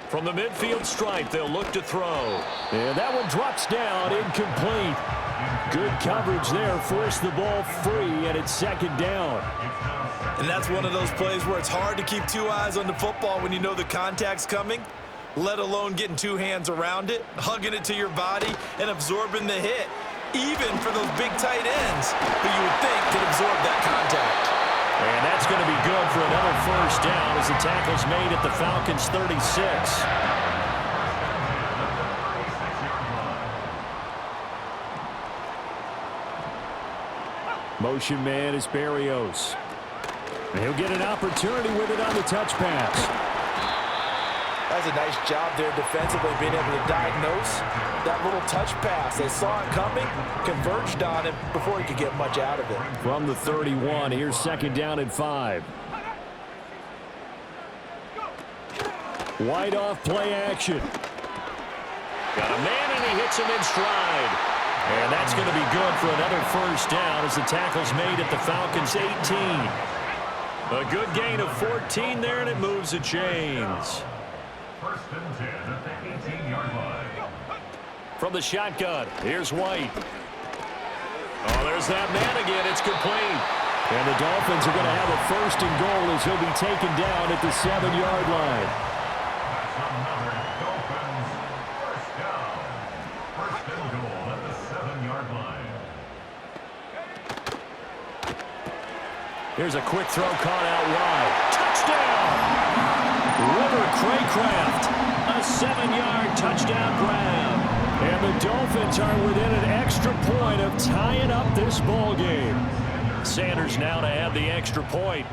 From the midfield stripe, they'll look to throw. And that one drops down, incomplete. Good coverage there, forced the ball free, and it's 2nd down. And that's one of those plays where it's hard to keep 2 eyes on the football when you know the contact's coming, let alone getting 2 hands around it, hugging it to your body, and absorbing the hit, even for those big tight ends who you would think could absorb that contact. And that's going to be good for another 1st down as the tackle's made at the Falcons 36. Motion man is Berrios. And he'll get an opportunity with it on the touch pass. That's a nice job there defensively, being able to diagnose that little touch pass. They saw it coming, converged on him before he could get much out of it. From the 31, here's 2nd down and 5. Wide off play action. Got a man, and he hits him in stride. And that's going to be good for another first down as the tackle's made at the Falcons' 18. A good gain of 14 there, and it moves the chains. 1st and 10 at the 18-yard line. From the shotgun, here's White. Oh, there's that man again. It's complete. And the Dolphins are going to have a 1st and goal as he'll be taken down at the 7-yard line. That's another Dolphins 1st down. 1st and goal at the 7-yard line. Here's a quick throw caught out wide. Touchdown! River Craycraft, a 7-yard touchdown grab. And the Dolphins are within an extra point of tying up this ball game. Sanders now to have the extra point.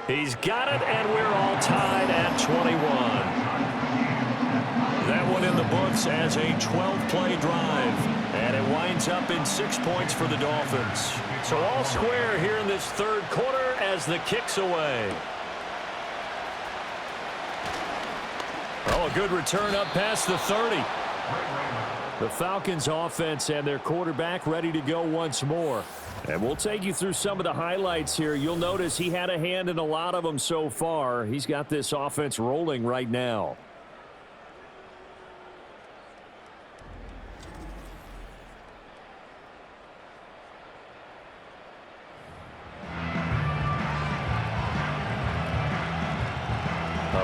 He's got it, and we're all tied at 21. That one in the books as a 12-play drive. And it winds up in 6 points for the Dolphins. So all square here in this 3rd quarter as the kick's away. Oh, a good return up past the 30. The Falcons offense and their quarterback ready to go once more. And we'll take you through some of the highlights here. You'll notice he had a hand in a lot of them so far. He's got this offense rolling right now.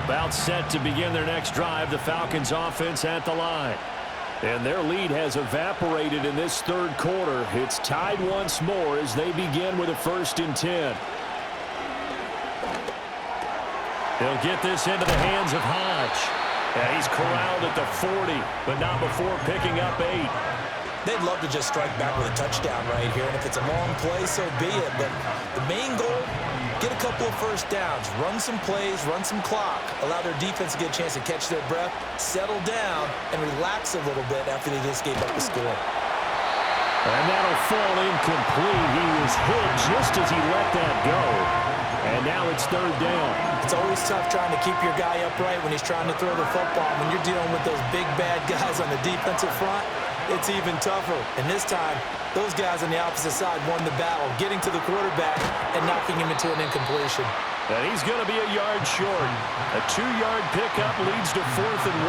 About set to begin their next drive, the Falcons offense at the line. And their lead has evaporated in this 3rd quarter. It's tied once more as they begin with a 1st and 10. They'll get this into the hands of Hodge. And he's corralled at the 40, but not before picking up 8. They'd love to just strike back with a touchdown right here, and if it's a long play, so be it. But the main goal, get a couple of 1st downs, run some plays, run some clock, allow their defense to get a chance to catch their breath, settle down, and relax a little bit after they just gave up the score. And that'll fall incomplete. He was hit just as he let that go. And now it's 3rd down. It's always tough trying to keep your guy upright when he's trying to throw the football. When you're dealing with those big, bad guys on the defensive front, it's even tougher. And this time, those guys on the opposite side won the battle, getting to the quarterback and knocking him into an incompletion. And he's going to be a yard short. A 2-yard pickup leads to 4th and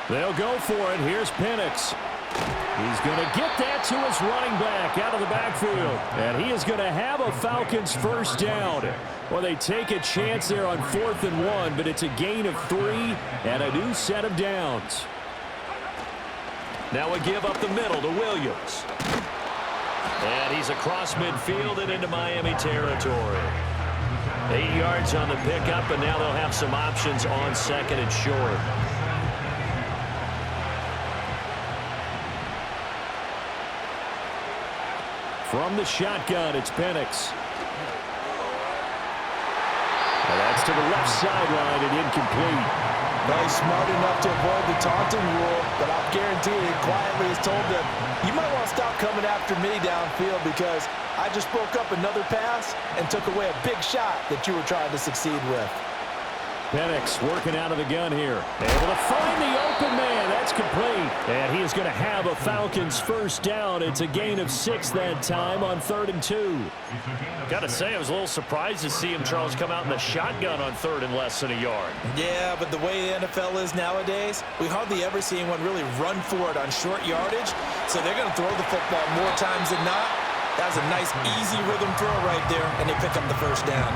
1. They'll go for it. Here's Penix. He's going to get that to his running back out of the backfield. And he is going to have a Falcons 1st down. Well, they take a chance there on 4th and 1, but it's a gain of 3 and a new set of downs. Now a give up the middle to Williams. And he's across midfield and into Miami territory. 8 yards on the pickup, and now they'll have some options on 2nd and short. From the shotgun, it's Penix. And that's to the left sideline and incomplete. Well, he's smart enough to avoid the taunting rule, but I'll guarantee he quietly has told them, you might want to stop coming after me downfield because I just broke up another pass and took away a big shot that you were trying to succeed with. Penix working out of the gun here. Able to find the open man. That's complete. And he is going to have a Falcons 1st down. It's a gain of 6 that time on 3rd and 2. Got to say, I was a little surprised to see him, Charles, come out in the shotgun on 3rd and less than a yard. Yeah, but the way the NFL is nowadays, we hardly ever see anyone really run for it on short yardage. So they're going to throw the football more times than not. That was a nice, easy rhythm throw right there, and they pick up the 1st down.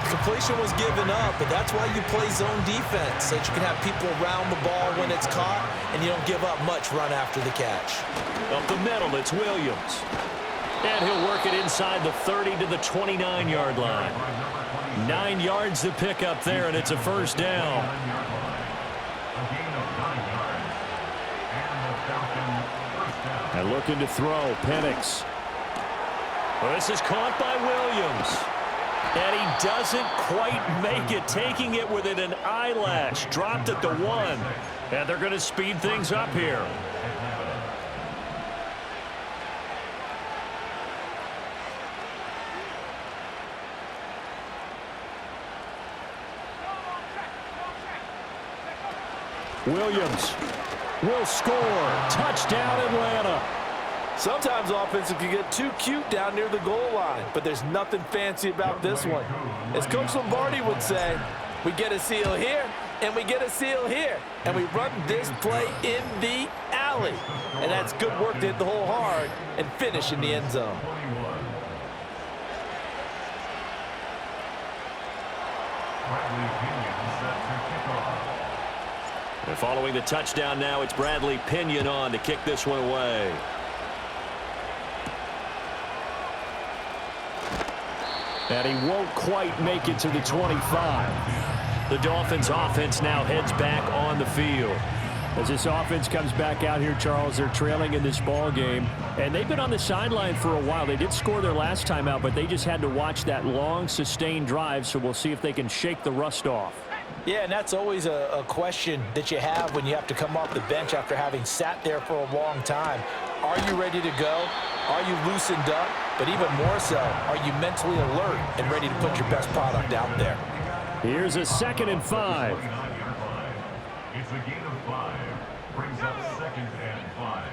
Completion was given up, but that's why you play zone defense, so that you can have people around the ball when it's caught, and you don't give up much run after the catch. Up the middle, it's Williams. And he'll work it inside the 30 to the 29-yard line. 9 yards to pick up there, and it's a 1st down. A gain of 9 yards. And the Falcons And looking to throw, Penix. Well, this is caught by Williams. And he doesn't quite make it, taking it within an eyelash. Dropped at the 1. And they're going to speed things up here. Williams will score. Touchdown, Atlanta. Sometimes offenses can get too cute down near the goal line, but there's nothing fancy about this one. As Coach Lombardi would say, we get a seal here, and we get a seal here, and we run this play in the alley. And that's good work to hit the hole hard and finish in the end zone. And following the touchdown now, it's Bradley Pinion on to kick this one away. And he won't quite make it to the 25. The Dolphins offense now heads back on the field. As this offense comes back out here, Charles, they're trailing in this ball game. And they've been on the sideline for a while. They did score their last time out, but they just had to watch that long, sustained drive. So we'll see if they can shake the rust off. Yeah, and that's always a question that you have when you have to come off the bench after having sat there for a long time. Are you ready to go? Are you loosened up? But even more so, are you mentally alert and ready to put your best product out there? Here's a 2nd and 5. It's a gain of 5. Brings up 2nd and 5.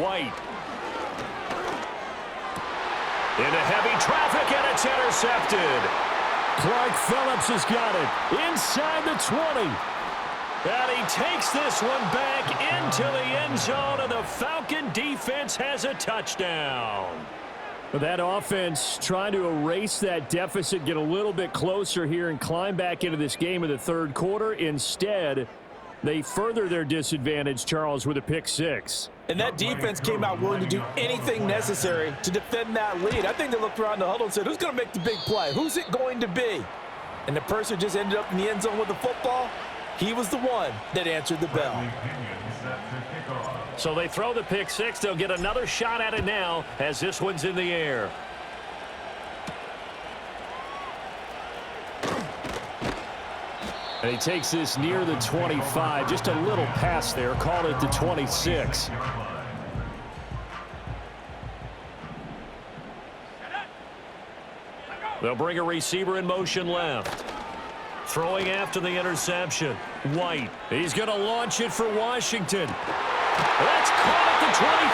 White. Into heavy traffic, and it's intercepted. Clark Phillips has got it inside the 20. And he takes this one back into the end zone, and the Falcon defense has a touchdown. That offense trying to erase that deficit, get a little bit closer here, and climb back into this game in the third quarter. Instead, they further their disadvantage, Charles, with a pick 6. And that defense came out willing to do anything necessary to defend that lead. I think they looked around the huddle and said, who's going to make the big play? Who's it going to be? And the person just ended up in the end zone with the football. He was the one that answered the bell. So they throw the pick 6. They'll get another shot at it now as this one's in the air. And he takes this near the 25. Just a little pass there. Call it the 26. They'll bring a receiver in motion left. Throwing after the interception. White. He's going to launch it for Washington. That's caught at the 25.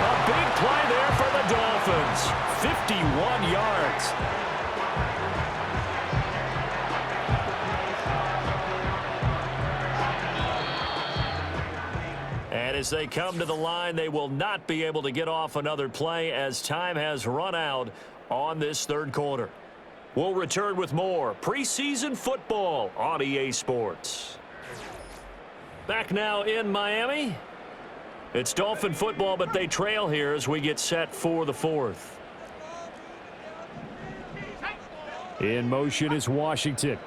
A big play there for the Dolphins. 51 yards. And as they come to the line, they will not be able to get off another play as time has run out on this third quarter. We'll return with more preseason football on EA Sports. Back now in Miami. It's Dolphin football, but they trail here as we get set for the fourth. In motion is Washington.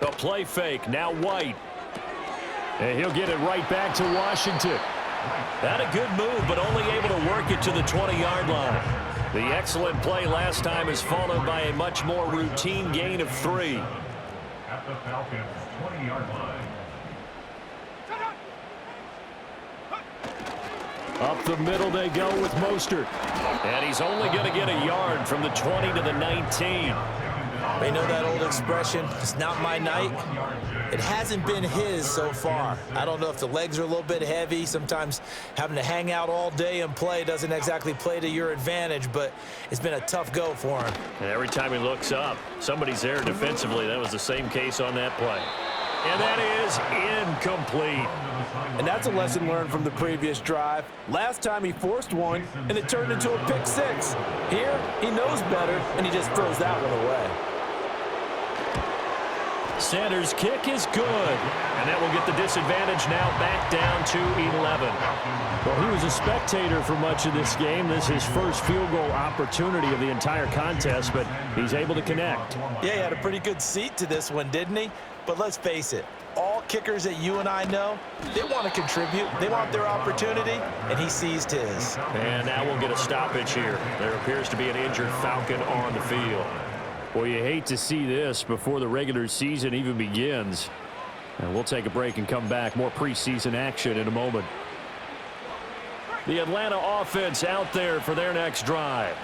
The play fake, now White. And he'll get it right back to Washington. Had a good move, but only able to work it to the 20-yard line. The excellent play last time is followed by a much more routine gain of 3. At the Falcons' 20-yard line. Up the middle they go with Mostert. And he's only going to get a yard from the 20 to the 19. They know that old expression, it's not my night. It hasn't been his so far. I don't know if the legs are a little bit heavy. Sometimes having to hang out all day and play doesn't exactly play to your advantage, but it's been a tough go for him. And every time he looks up, somebody's there defensively. That was the same case on that play. And that is incomplete. And that's a lesson learned from the previous drive. Last time he forced one, and it turned into a pick 6. Here, he knows better, and he just throws that one away. Center's kick is good. And that will get the disadvantage now back down to 11. Well, he was a spectator for much of this game. This is his first field goal opportunity of the entire contest, but he's able to connect. Yeah, he had a pretty good seat to this one, didn't he? But let's face it, all kickers that you and I know, they want to contribute. They want their opportunity, and he seized his. And now we'll get a stoppage here. There appears to be an injured Falcon on the field. Well, you hate to see this before the regular season even begins. And we'll take a break and come back. More preseason action in a moment. The Atlanta offense out there for their next drive.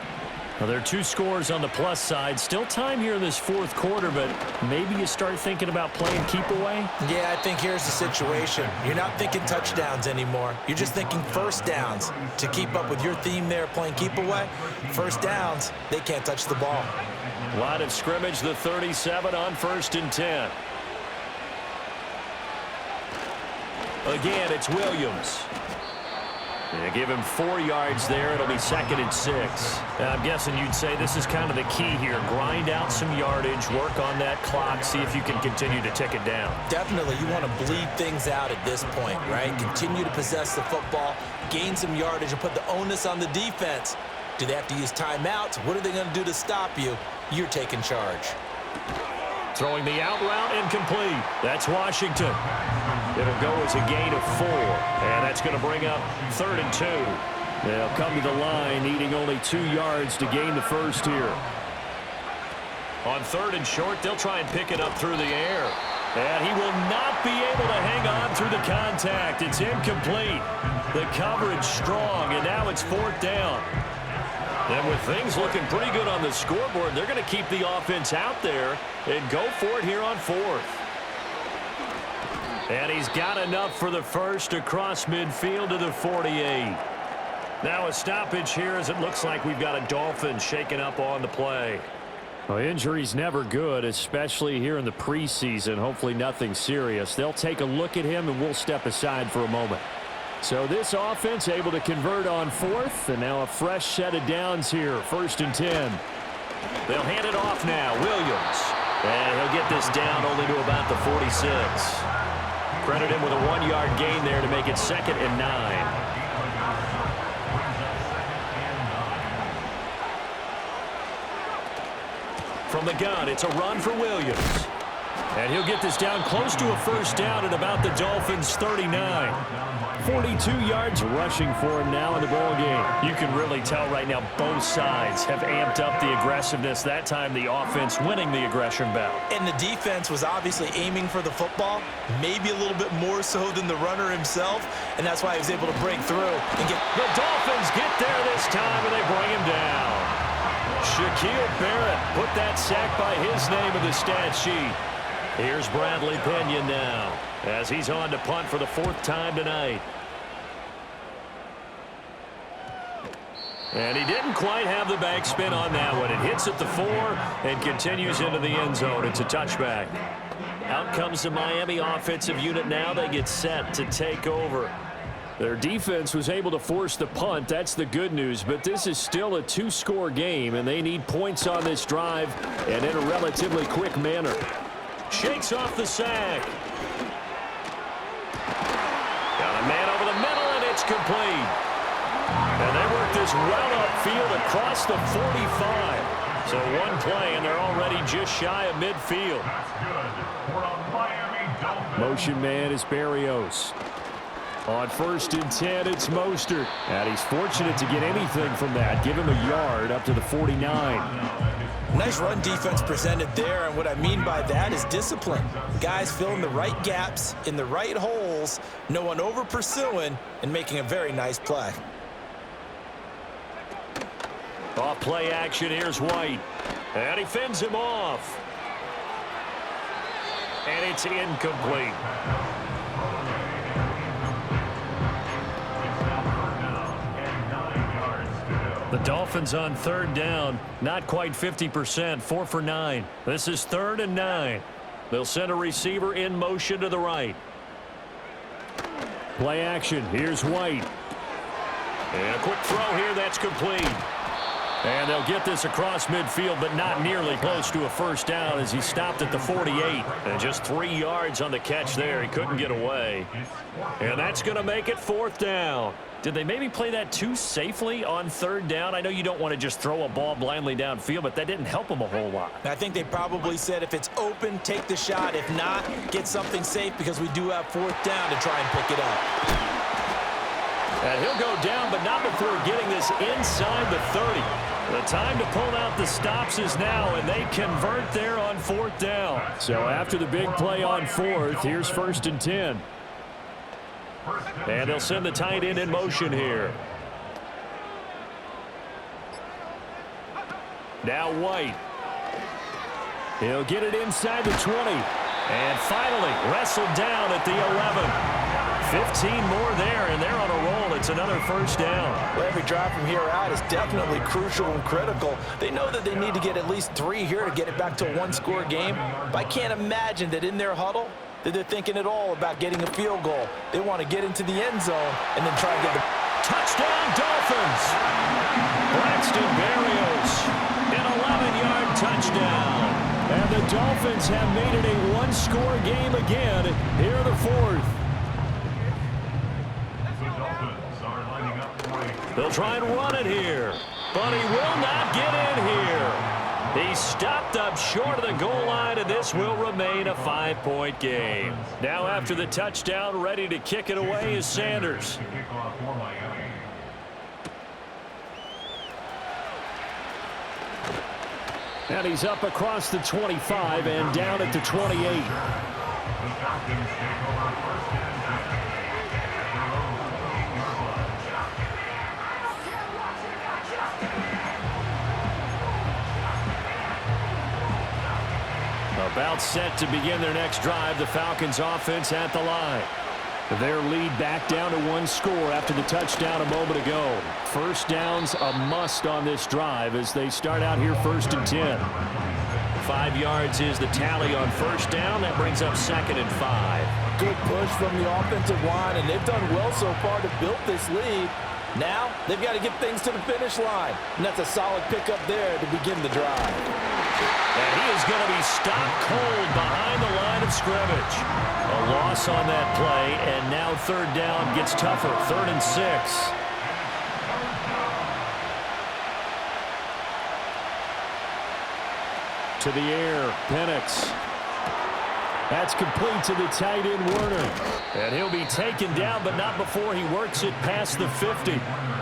Now, there are 2 scores on the plus side. Still time here in this fourth quarter, but maybe you start thinking about playing keep away? Yeah, I think here's the situation. You're not thinking touchdowns anymore. You're just thinking first downs. To keep up with your theme there, playing keep away, first downs, they can't touch the ball. Line of scrimmage, the 37 on 1st and 10. Again, it's Williams. They give him 4 yards there. It'll be 2nd and 6. I'm guessing you'd say this is kind of the key here. Grind out some yardage, work on that clock, see if you can continue to tick it down. Definitely, you want to bleed things out at this point, right? Continue to possess the football, gain some yardage, and put the onus on the defense. Do they have to use timeouts? What are they going to do to stop you? You're taking charge. Throwing the out route, incomplete. That's Washington. It'll go as a gain of 4, and that's going to bring up 3rd and 2. They'll come to the line, needing only 2 yards to gain the first here. On 3rd and short, they'll try and pick it up through the air. And he will not be able to hang on through the contact. It's incomplete. The coverage strong, and now it's 4th down. And with things looking pretty good on the scoreboard, they're going to keep the offense out there and go for it here on 4th. And he's got enough for the first across midfield to the 48. Now a stoppage here as it looks like we've got a Dolphin shaking up on the play. Well, injury's never good, especially here in the preseason. Hopefully nothing serious. They'll take a look at him, and we'll step aside for a moment. So this offense able to convert on 4th, and now a fresh set of downs here, 1st and 10. They'll hand it off now. Williams. And he'll get this down only to about the 46. Credit him with a 1-yard gain there to make it 2nd and 9. From the gun, it's a run for Williams. And he'll get this down close to a first down at about the Dolphins' 39. 42 yards rushing for him now in the ball game. You can really tell right now both sides have amped up the aggressiveness. That time the offense winning the aggression bout. And the defense was obviously aiming for the football, maybe a little bit more so than the runner himself, and that's why he was able to break through and get... The Dolphins get there this time, and they bring him down. Shaquille Barrett put that sack by his name in the stat sheet. Here's Bradley Pena now as he's on to punt for the 4th time tonight. And he didn't quite have the backspin on that one. It hits at the 4 and continues into the end zone. It's a touchback. Out comes the Miami offensive unit now. They get set to take over. Their defense was able to force the punt. That's the good news. But this is still a 2-score game, and they need points on this drive and in a relatively quick manner. Shakes off the sack. Got a man over the middle, and it's complete. And they work this well upfield across the 45. So one play, and they're already just shy of midfield. Motion man is Berrios. On 1st and 10, it's Mostert. And he's fortunate to get anything from that. Give him a yard up to the 49. Nice run defense presented there, and what I mean by that is discipline. Guys filling the right gaps in the right holes, no one over pursuing, and making a very nice play. Off play action, here's White. And he fends him off. And it's incomplete. The Dolphins on 3rd down, not quite 50%, 4 for 9. This is 3rd and 9. They'll send a receiver in motion to the right. Play action, here's White. And a quick throw here, that's complete. And they'll get this across midfield, but not nearly close to a first down as he stopped at the 48. And just 3 yards on the catch there. He couldn't get away. And that's going to make it 4th down. Did they maybe play that too safely on 3rd down? I know you don't want to just throw a ball blindly downfield, but that didn't help them a whole lot. I think they probably said if it's open, take the shot. If not, get something safe because we do have 4th down to try and pick it up. And he'll go down, but not before getting this inside the 30. The time to pull out the stops is now, and they convert there on 4th down. So after the big play on 4th, here's 1st and 10. And they'll send the tight end in motion here. Now White. He'll get it inside the 20. And finally wrestled down at the 11. 15 more there, and they're on a roll. It's another first down. Well, every drive from here out is definitely crucial and critical. They know that they need to get at least 3 here to get it back to a one-score game. But I can't imagine that in their huddle that they're thinking at all about getting a field goal. They want to get into the end zone and then try and get the touchdown Dolphins. Braxton Berrios, an 11-yard touchdown. And the Dolphins have made it a one-score game again here in the 4th. They'll try and run it here, but he will not get in here. He stopped up short of the goal line, and this will remain a 5-point game. Now after the touchdown, ready to kick it away is Sanders. And he's up across the 25 and down at the 28. About set to begin their next drive, the Falcons offense at the line. Their lead back down to 1 score after the touchdown a moment ago. First down's a must on this drive as they start out here 1st and 10. 5 yards is the tally on first down. That brings up 2nd and 5. good push from the offensive line, and they've done well so far to build this lead. Now, they've got to get things to the finish line, and that's a solid pickup there to begin the drive. And he is going to be stopped cold behind the line of scrimmage. A loss on that play, and now third down gets tougher. 3rd and 6. To the air, Penix. That's complete to the tight end, Werner. And he'll be taken down, but not before he works it past the 50.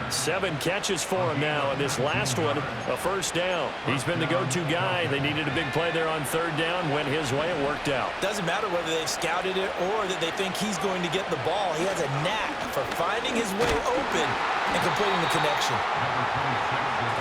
7 catches for him now, and this last one, a first down. He's been the go-to guy. They needed a big play there on third down. Went his way. It worked out. Doesn't matter whether they've scouted it or that they think he's going to get the ball. He has a knack for finding his way open and completing the connection.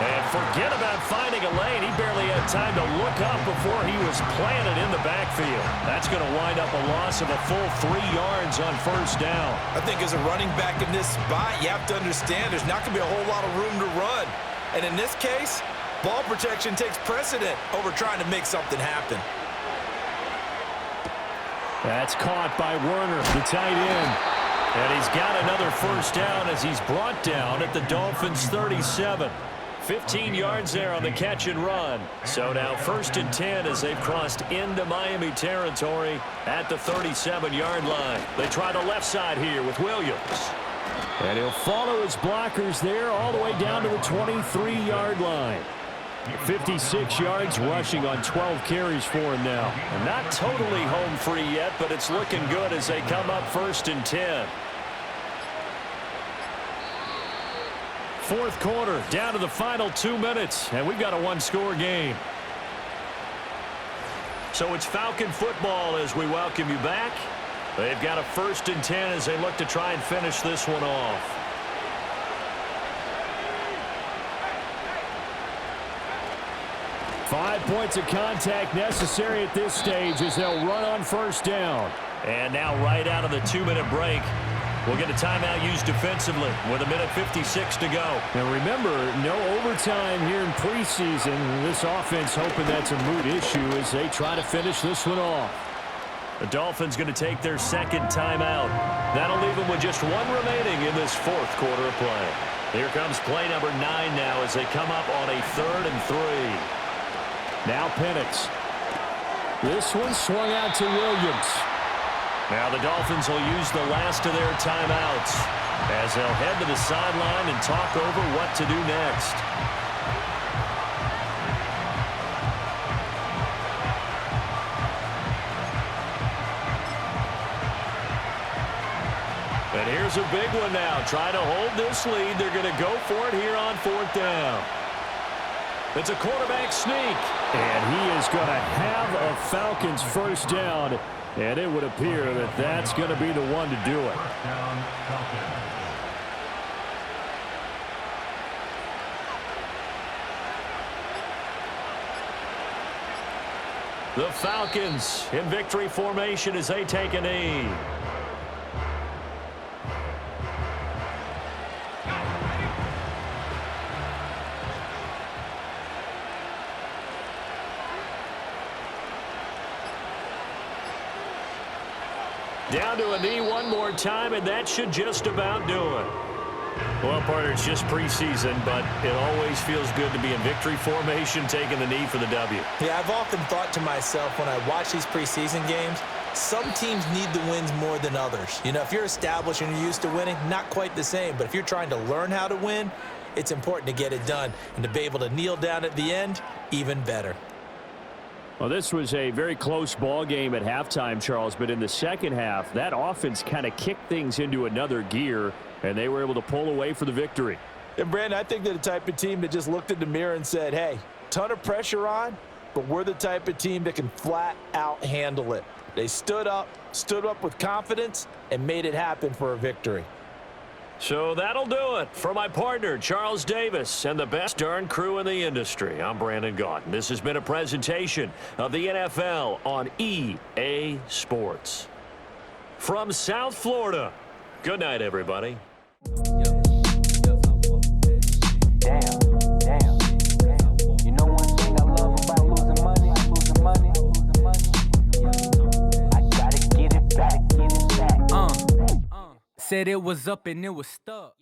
And forget about finding a lane. He barely had time to look up before he was planted in the backfield. That's going to wind up a loss of a full 3 yards on first down. I think as a running back in this spot, you have to understand there's not going to be a whole lot of room to run. And in this case, ball protection takes precedent over trying to make something happen. That's caught by Werner, the tight end. And he's got another first down as he's brought down at the Dolphins' 37. 15 yards there on the catch and run. So now 1st and 10 as they've crossed into Miami territory at the 37-yard line. They try the left side here with Williams. And he'll follow his blockers there all the way down to the 23-yard line. 56 yards rushing on 12 carries for him now. And not totally home free yet, but it's looking good as they come up 1st and 10. 4th quarter, down to the final 2 minutes, and we've got a one-score game. So it's Falcon football as we welcome you back. They've got a 1st and 10 as they look to try and finish this one off. Five points of contact necessary at this stage as they'll run on first down. And now right out of the 2-minute break, we'll get a timeout used defensively with 1:56 to go. Now remember, no overtime here in preseason. This offense hoping that's a moot issue as they try to finish this one off. The Dolphins going to take their second timeout. That'll leave them with just one remaining in this fourth quarter of play. Here comes play number 9 now as they come up on a 3rd and 3. Now Penix. This one swung out to Williams. Now the Dolphins will use the last of their timeouts as they'll head to the sideline and talk over what to do next. And here's a big one now. Trying to hold this lead. They're going to go for it here on 4th down. It's a quarterback sneak. And he is going to have a Falcons first down. And it would appear that that's going to be the one to do it. First down, Falcons. The Falcons in victory formation as they take a knee. Down to a knee one more time, and that should just about do it. Well, partner, it's just preseason, but it always feels good to be in victory formation, taking the knee for the W. Yeah, I've often thought to myself when I watch these preseason games, some teams need the wins more than others. You know, if you're established and you're used to winning, not quite the same. But if you're trying to learn how to win, it's important to get it done. And to be able to kneel down at the end, even better. Well, this was a very close ball game at halftime, Charles, but in the second half, that offense kind of kicked things into another gear, and they were able to pull away for the victory. And, Brandon, I think they're the type of team that just looked in the mirror and said, hey, ton of pressure on, but we're the type of team that can flat out handle it. They stood up with confidence, and made it happen for a victory. So that'll do it for my partner, Charles Davis, and the best darn crew in the industry. I'm Brandon Gaudin. This has been a presentation of the NFL on EA Sports. From South Florida, good night, everybody. Damn. You know one thing I love about losing money? I gotta get it back. Said it was up and it was stuck.